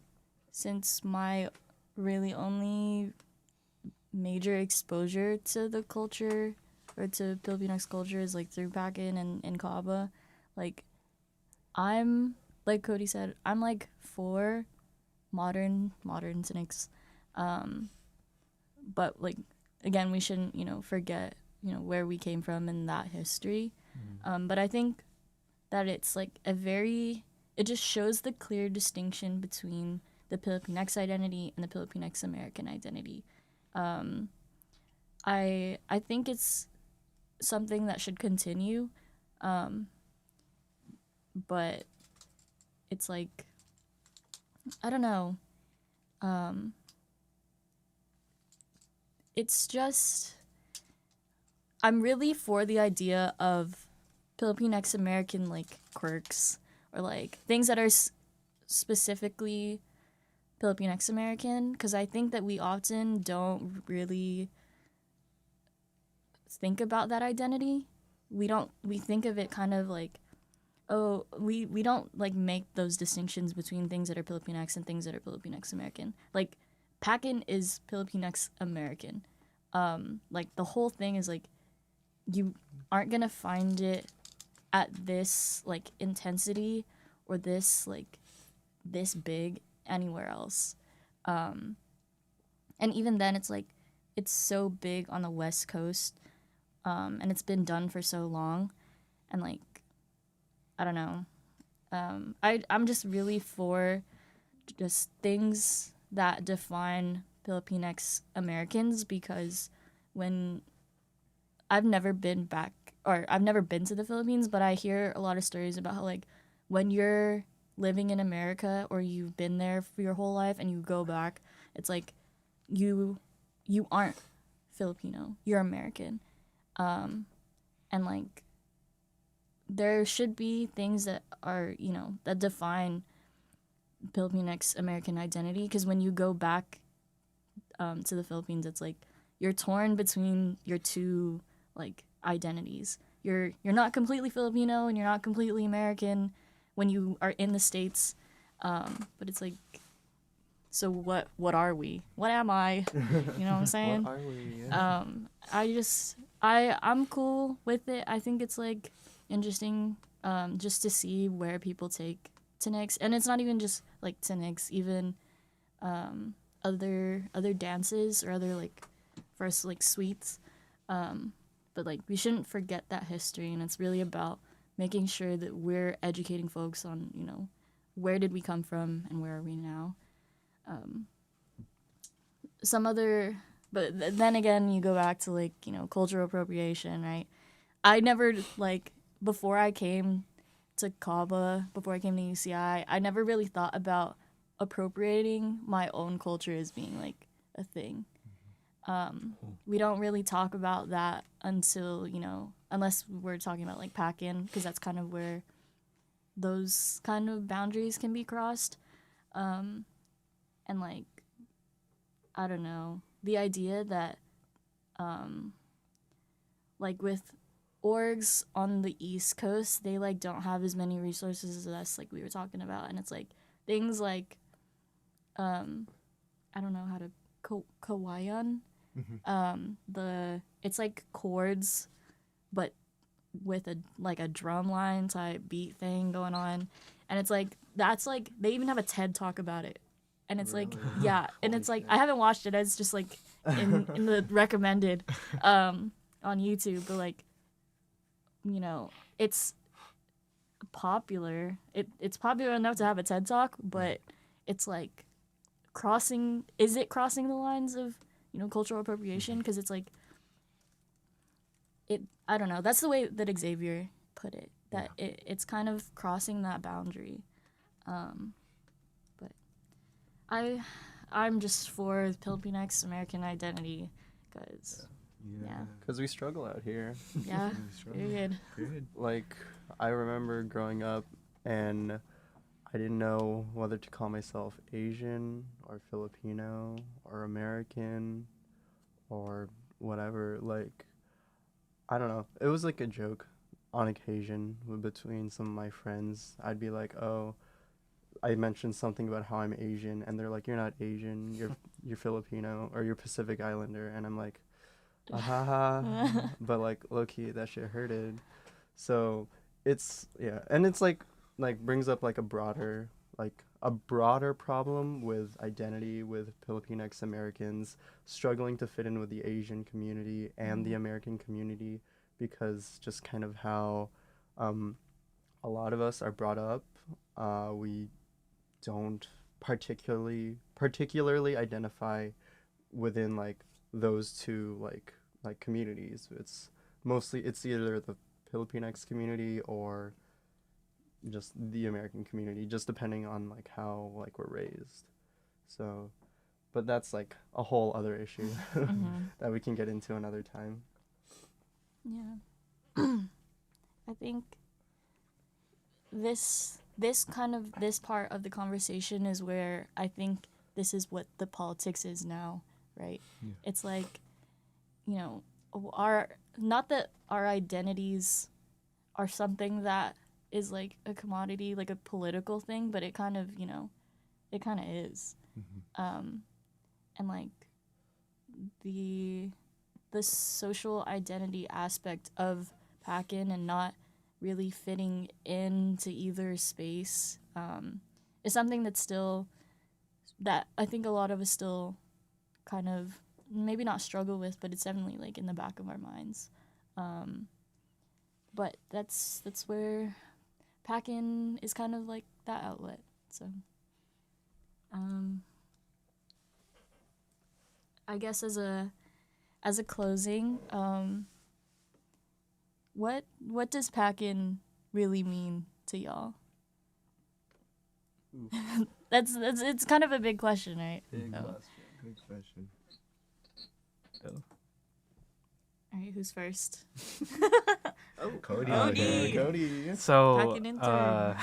my really only major exposure to the culture or to Filipinx culture is like through PACN and Kaba, like I'm like Cody said, I'm like for modern cynics, but like again, we shouldn't forget where we came from and that history. But I think that it's like it just shows the clear distinction between the Filipinx identity and the Filipinx American identity. I think it's something that should continue, but it's like I don't know. It's just I'm really for the idea of Filipinx American like quirks or like things that are specifically Filipinx American, because I think that we often don't really think about that identity. We think of it kind of like, oh, we don't like make those distinctions between things that are Filipinx and things that are Filipinx American. Like PACN is Filipinx American. Like the whole thing is like you aren't gonna find it at this like intensity or this like this big anywhere else. And even then it's like it's so big on the West Coast, and it's been done for so long, and like I don't know. I'm just really for just things that define Filipinx Americans, because when I've never been back or I've never been to the Philippines, but I hear a lot of stories about how like when you're living in America or you've been there for your whole life and you go back, it's like you aren't Filipino, you're American. And like there should be things that are, that define Filipinx American identity, because when you go back to the Philippines, it's like you're torn between your two like identities. You're not completely Filipino and you're not completely American when you are in the States, but it's like so what are we? What am I? You know what I'm saying?
What are we?
I'm cool with it. I think it's like interesting just to see where people take Tinnix, and it's not even just like Tinnix, even other dances or other like first like suites. But like we shouldn't forget that history, and it's really about making sure that we're educating folks on, you know, where did we come from and where are we now. Some other, but then again, you go back to like, you know, cultural appropriation, right? I never like before I came to Kaba, before I came to UCI, I never really thought about appropriating my own culture as being like a thing. We don't really talk about that until, you know, unless we're talking about like PACN, because that's kind of where those kind of boundaries can be crossed. And like, I don't know, the idea that like with orgs on the East Coast, they like don't have as many resources as us, like we were talking about, and it's like things like I don't know how to kawayan. It's like chords, but with a drum line type beat thing going on, and it's like that's like they even have a TED talk about it, and it's like yeah, and it's like I haven't watched it. It's just like in the recommended on YouTube, but like, you know, it's popular. It's popular enough to have a TED talk, but it's like is it crossing the lines of, you know, cultural appropriation? Because it's like I don't know, that's the way that Xavier put it, that it's kind of crossing that boundary. But I'm just for Filipinx American identity, because yeah.
Because we struggle out here.
Yeah, period.
Like, I remember growing up and I didn't know whether to call myself Asian or Filipino or American or whatever. Like, I don't know. It was like a joke on occasion between some of my friends. I'd be like, oh, I mentioned something about how I'm Asian, and they're like, you're not Asian, you're Filipino or you're Pacific Islander, and I'm like, ha. But like low key that shit hurted. So it's and it's like brings up like a broader problem with identity with Filipinx Americans struggling to fit in with the Asian community and the American community, because just kind of how a lot of us are brought up. We don't particularly identify within like those two like communities. It's either the Filipinx community or just the American community, just depending on like how like we're raised. So, but that's like a whole other issue that we can get into another time.
Yeah. I think this part of the conversation is where I think this is what the politics is now, right? Yeah. It's like, you know, not that our identities are something that is like a commodity, like a political thing, but it kind of, you know, it kind of is. And like the social identity aspect of PACN and not really fitting into either space is something that's still, that I think a lot of us still kind of maybe not struggle with, but it's definitely like in the back of our minds. But that's where PACN is kind of like that outlet. So I guess as a closing, what does PACN really mean to y'all? That's it's kind of a big question, right?
Big question.
Oh.
All right, who's first?
Cody.
So
PACN intern.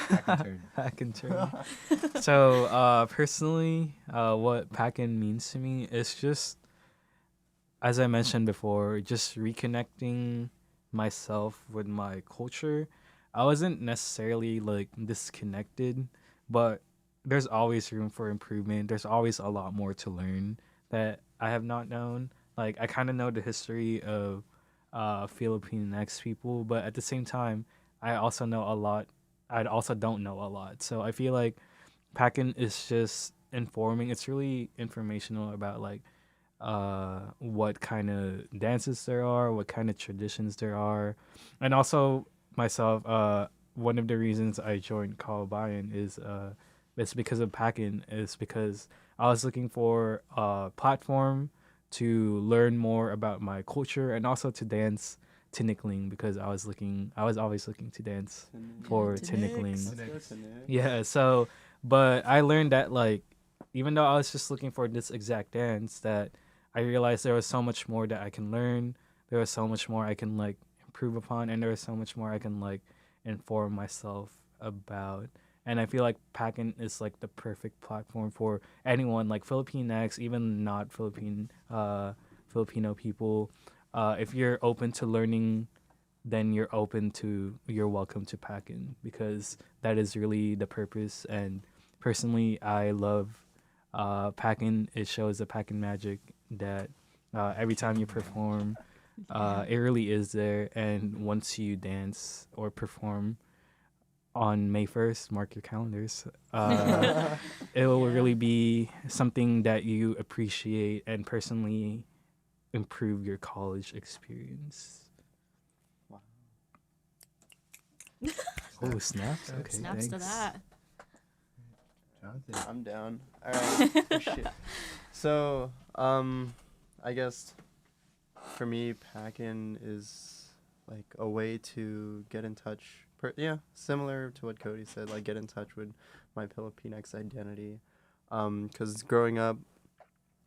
PACN intern. So personally, what PACN means to me is just, as I mentioned before, just reconnecting myself with my culture. I wasn't necessarily like disconnected, but there's always room for improvement. There's always a lot more to learn that I have not known. Like I kind of know the history of Filipinx people, but at the same time, I also know a lot. I also don't know a lot. So I feel like PACN is just informing. It's really informational about like what kind of dances there are, what kind of traditions there are, and also myself. One of the reasons I joined Kawabayan is it's because of PACN. It's because I was looking for a platform to learn more about my culture and also to dance tinikling because I was always looking to dance for tinikling. Yeah, so but I learned that like even though I was just looking for this exact dance that I realized there was so much more that I can learn. There was so much more I can like improve upon and there was so much more I can like inform myself about. And I feel like PACN is like the perfect platform for anyone, like Filipinx, even not Filipino people. If you're open to learning, then you're welcome to PACN because that is really the purpose. And personally, I love PACN. It shows the PACN magic that every time you perform, it really is there. And once you dance or perform on May 1st, mark your calendars. It will really be something that you appreciate and personally improve your college experience.
Wow.
Oh, snaps. Okay,
Snaps to
thanks.
that.
Jonathan.
I'm down. All right. Oh, shit. So, I guess for me, PACN is like a way to get in touch. Yeah, similar to what Cody said, like get in touch with my Filipinx identity. 'Cause growing up,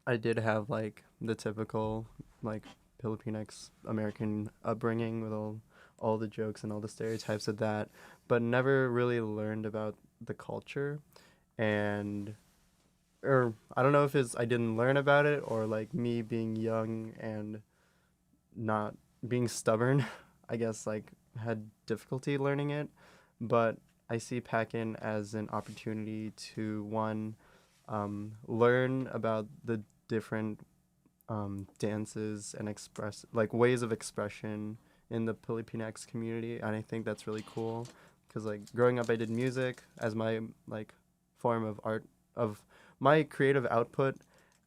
I did have like the typical like Filipinx American upbringing with all the jokes and all the stereotypes of that, but never really learned about the culture and or I don't know if it's I didn't learn about it or like me being young and not being stubborn, I guess like had difficulty learning it, but I see PACN as an opportunity to one learn about the different dances and express like ways of expression in the Filipinx community, and I think that's really cool because like growing up I did music as my like form of art of my creative output,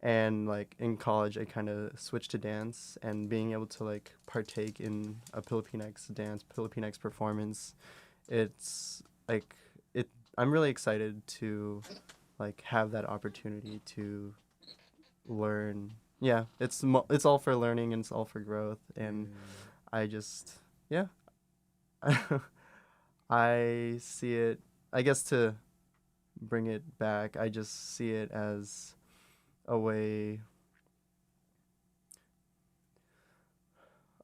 and like in college I kind of switched to dance and being able to like partake in a Filipinx dance, Filipinx performance. It's like it I'm really excited to like have that opportunity to learn. Yeah, it's all for learning and it's all for growth, and I just yeah. I see it, I guess to bring it back, I just see it as a way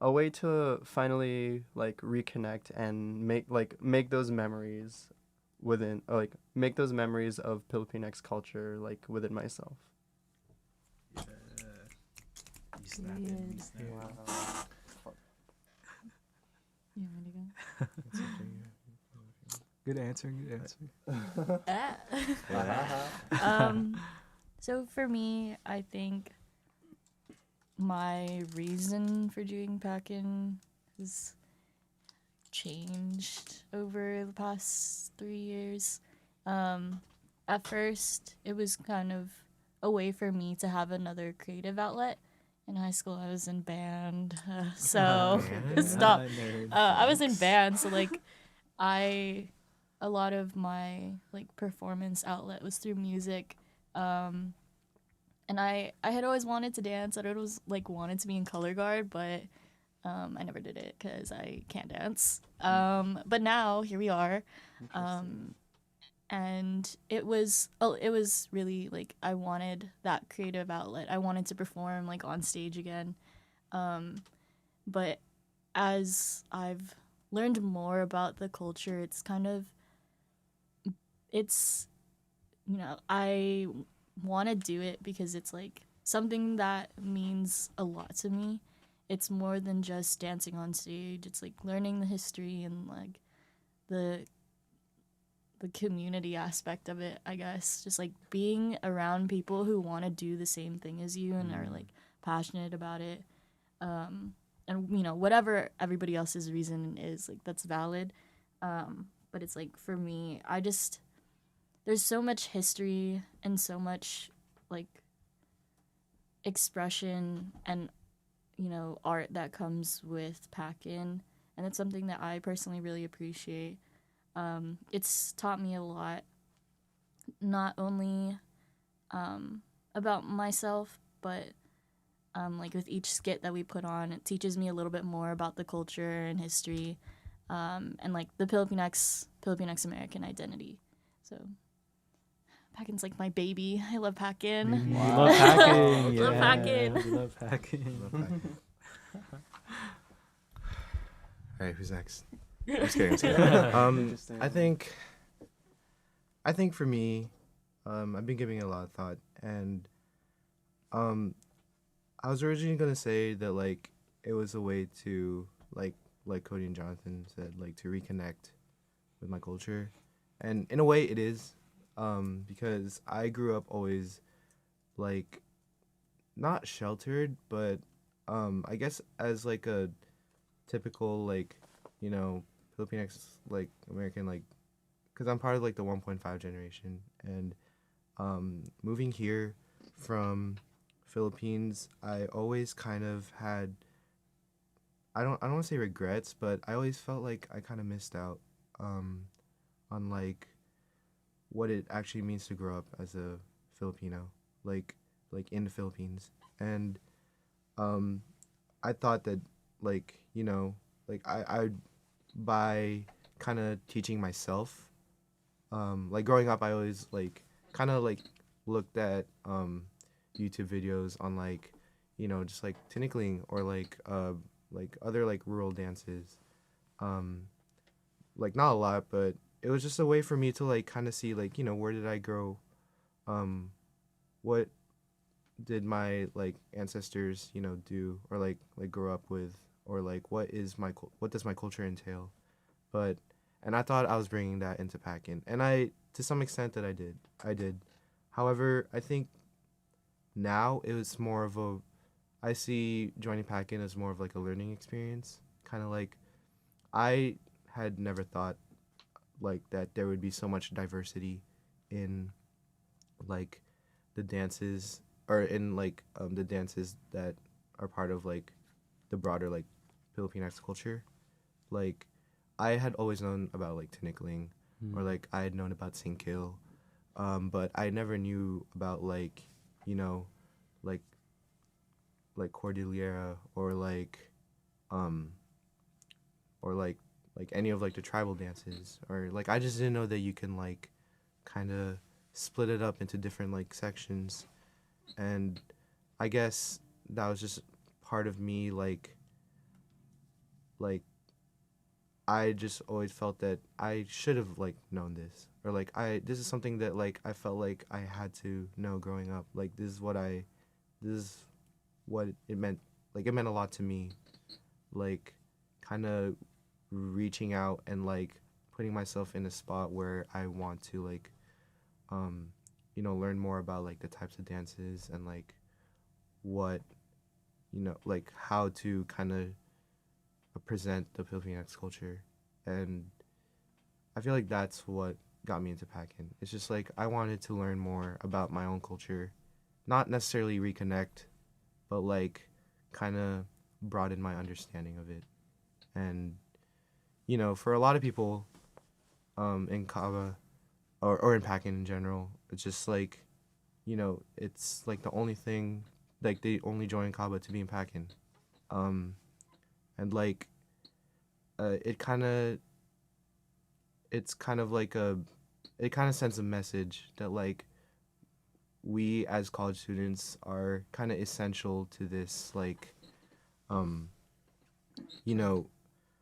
to finally like reconnect and make those memories within like make those memories of Filipinx culture like within myself.
Yeah. You snapping, you
Period.
snapping.
You want me to go?
Good answer, good answer.
So for me, I think my reason for doing PACN has changed over the past 3 years. At first, it was kind of a way for me to have another creative outlet. In high school, I was in band, so stop. I was in band, so like a lot of my like performance outlet was through music. And I had always wanted to dance. I'd always like wanted to be in color guard, but I never did it because I can't dance. But now here we are, and it was really like I wanted that creative outlet. I wanted to perform like on stage again. But as I've learned more about the culture, it's I want to do it because it's like something that means a lot to me. It's more than just dancing on stage. It's like learning the history and like the the community aspect of it, I guess. Just like being around people who want to do the same thing as you and are like passionate about it. And you know, whatever everybody else's reason is, like that's valid. But it's like for me, there's so much history and so much like expression and, you know, art that comes with PACN, and it's something that I personally really appreciate. It's taught me a lot, not only about myself, but like with each skit that we put on, it teaches me a little bit more about the culture and history, and like the Filipinx American identity. So PACN's like my baby. I love PACN.
You love hacking. Yeah.
Love hacking.
You love hacking.
Love that. All right, who's next? I'm just kidding. I'm just kidding.
Interesting.
I think for me, I've been giving it a lot of thought, and I was originally gonna say that like it was a way to like Cody and Jonathan said, like to reconnect with my culture, and in a way it is, because I grew up always like not sheltered, but I guess as like a typical like, you know, Filipinx like American, like because I'm part of like the 1.5 generation, and moving here from Philippines, I always kind of had, I don't want to say regrets, but I always felt like I kind of missed out on like what it actually means to grow up as a Filipino, like in the Philippines. And I thought that like, you know, like I by kind of teaching myself, like growing up I always like kind of like looked at YouTube videos on like, you know, just like tinikling or like other like rural dances, like not a lot, but it was just a way for me to like kind of see like, you know, where did I grow, what did my like ancestors, you know, do or like grow up with, or like what does my culture entail. But and I thought I was bringing that into PACN, and I to some extent that I did. However, I think now it was more of a, I see joining PACN as more of like a learning experience, kind of like I had never thought like that there would be so much diversity in like the dances, or in like the dances that are part of like the broader like Filipinx culture. Like I had always known about like tinikling, or like I had known about singkil, but I never knew about like, you know, like Cordillera, or like any of like the tribal dances, or like I just didn't know that you can like kind of split it up into different like sections. And I guess that was just part of me, like I just always felt that I should have like known this, or like this is something that like I felt like I had to know growing up. Like this is what it meant. Like it meant a lot to me, like kind of reaching out and like putting myself in a spot where I want to like you know, learn more about like the types of dances, and like what, you know, like how to kind of present the Filipinx culture. And I feel like that's what got me into PACN. It's just like I wanted to learn more about my own culture, not necessarily reconnect, but like kind of broaden my understanding of it. And you know, for a lot of people in Kaba, or in PACN in general, it's just like, you know, it's like the only thing, like they only join Kaba to be in PACN. And like it kind of sends a message that like we as college students are kind of essential to this like you know,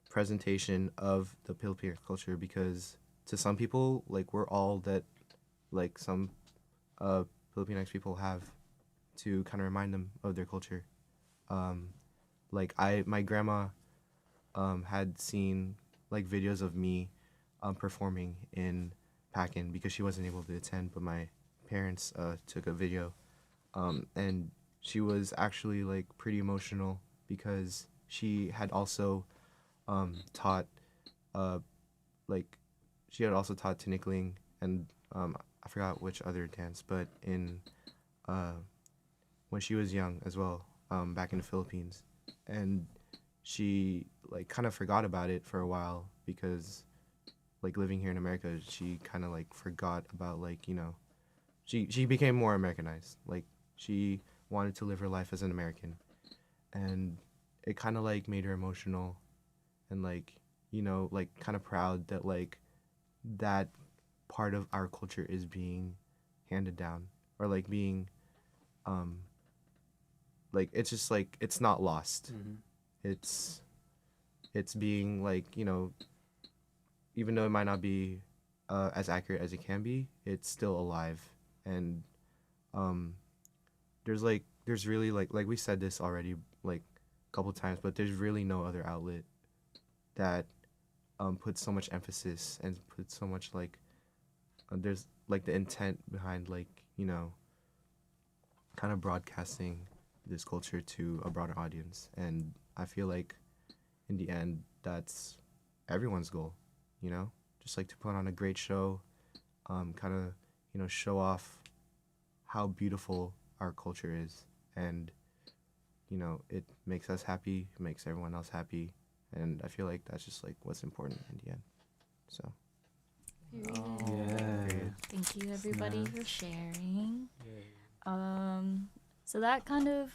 presentation of the Filipino culture, because to some people like we're all that like some Filipinx people have to kind of remind them of their culture. Like my grandma had seen like videos of me performing in PACN because she wasn't able to attend, but my parents took a video, and she was actually like pretty emotional because she had also taught like she had also taught tinikling and I forgot which other dance, but in when she was young as well, back in the Philippines, and she like kind of forgot about it for a while because like living here in America, she kind of like forgot about like she became more Americanized. Like she wanted to live her life as an American, and it kind of like made her emotional, and like like kind of proud that like that part of our culture is being handed down or like being like it's just like it's not lost. It's being like even though it might not be as accurate as it can be, it's still alive. And there's really like we said this already like a couple times, but there's really no other outlet that puts so much emphasis and puts so much like there's like the intent behind like kind of broadcasting this culture to a broader audience. And I feel like in the end that's everyone's goal, just like to put on a great show, kind of show off how beautiful our culture is. And it makes us happy, it makes everyone else happy, and I feel like that's just like what's important in the end. So
Yeah.
Thank you, everybody,
Snap.
for sharing. So that kind of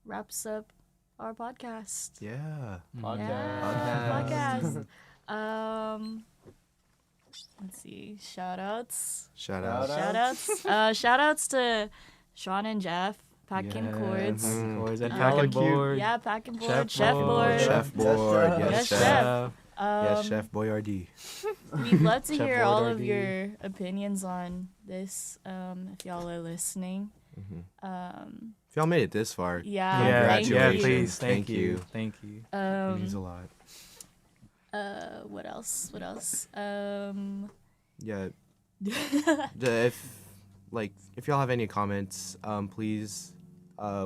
wraps up our podcast.
yeah.
Yeah, podcast. Let's see. Shout outs.
Shout out.
Shout outs to Sean and Jeff, PACN Chords.
Chords and
Hella
PACN
cute.
board.
Yeah, PACN
Chef
board, chef
board.
board.
Chef board.
Yes,
Yes,
Yes,
chef.
chef.
Yes, Chef Boyardee.
We'd love to
Chef
hear all of
Boyardee.
your opinions on this. If y'all are listening.
If y'all made it this far,
Yeah,
Yeah,
thank
yeah,
you.
please,
Thank
thank you. Thank you.
it means a lot.
What else?
Yeah. If y'all have any comments, please.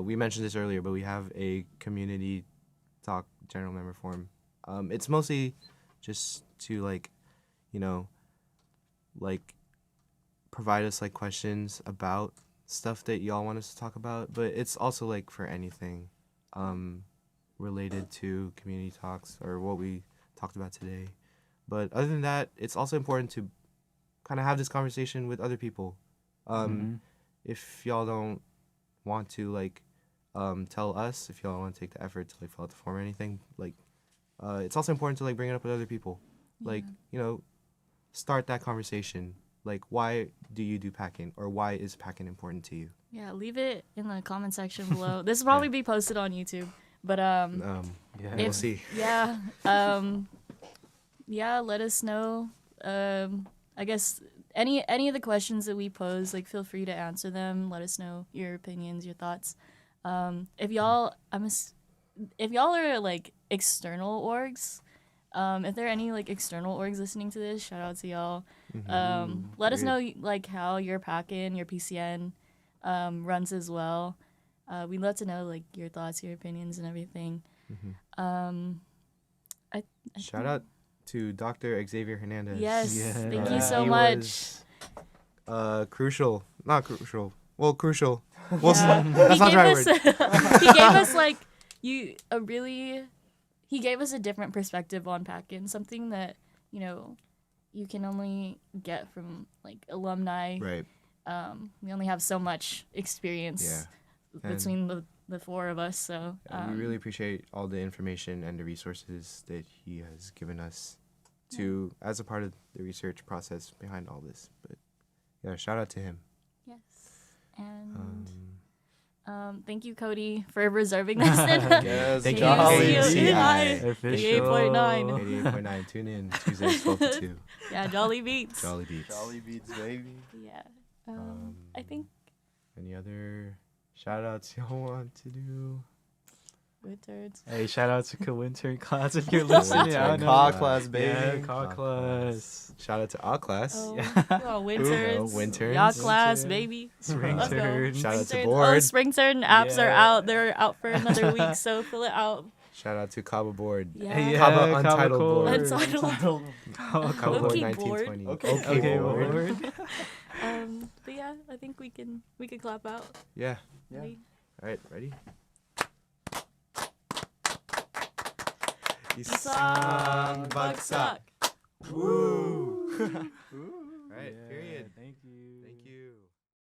We mentioned this earlier, but we have a community talk general member forum. It's mostly just to like provide us like questions about stuff that y'all want us to talk about, but it's also like for anything related to community talks or what we talked about today. But other than that, it's also important to kind of have this conversation with other people. If y'all don't want to like tell us, if y'all want to take the effort to like fill out the form or anything, like it's also important to like bring it up with other people. Like start that conversation. Like, why do you do PACN, or why is PACN important to you?
Yeah, leave it in the comment section below. This will probably be posted on YouTube, but
Yeah.
We'll see.
yeah, yeah, let us know. I guess any of the questions that we pose, like, feel free to answer them. Let us know your opinions, your thoughts. If y'all are like external orgs, if there are any like external orgs listening to this, shout out to y'all. Let us know like how your PACN, your PCN runs as well. We'd love to know like your thoughts, your opinions, and everything. I
Shout out to Dr. Xavier Hernandez.
Yes,
Yeah.
thank you so
He
much.
was, crucial. Not crucial. Well, crucial. We'll
Yeah.
that's not the right word.
He gave us like he gave us a different perspective on PACN, something that you can only get from like alumni.
Right.
We only have so much experience
Yeah.
between the four of us, so
We really appreciate all the information and the resources that he has given us to as a part of the research process behind all this. But yeah, shout out to him.
yes. And thank you, Cody, for reserving this in.
Yes,
Thank you,
Jolly
KCI.
Official.
88.9.
88.9. Tune in Tuesdays 12 to 2.
Yeah, Jolly Beats.
Jolly Beats.
Jolly Beats, baby.
Yeah. I think
Any other shout outs y'all want to do?
Winterns.
Hey, shout out to co-intern class if you're listening. I don't know.
Caw class, baby.
Yeah,
Caw
caw class.
Shout out to our class.
Oh,
Yeah.
y'all winterns.
Winterns.
Y'all class,
Winter.
baby.
Spring
Let's go.
turn.
Shout out to
Spring turn.
board.
Oh, spring turn apps are
Yeah.
out. They're out for another week, so fill it out.
Shout out to Kaba Board.
Yeah.
Yeah,
Kaba Untitled
Core.
Board.
Untitled.
Kaba Board
Okay,
1920.
board.
Okay,
Board.
board.
But yeah, I think we can clap out.
Yeah.
Yeah.
Ready?
All right, ready?
Isang
bagsak.
bagsak.
Woo! All right,
Yeah,
period.
Thank you.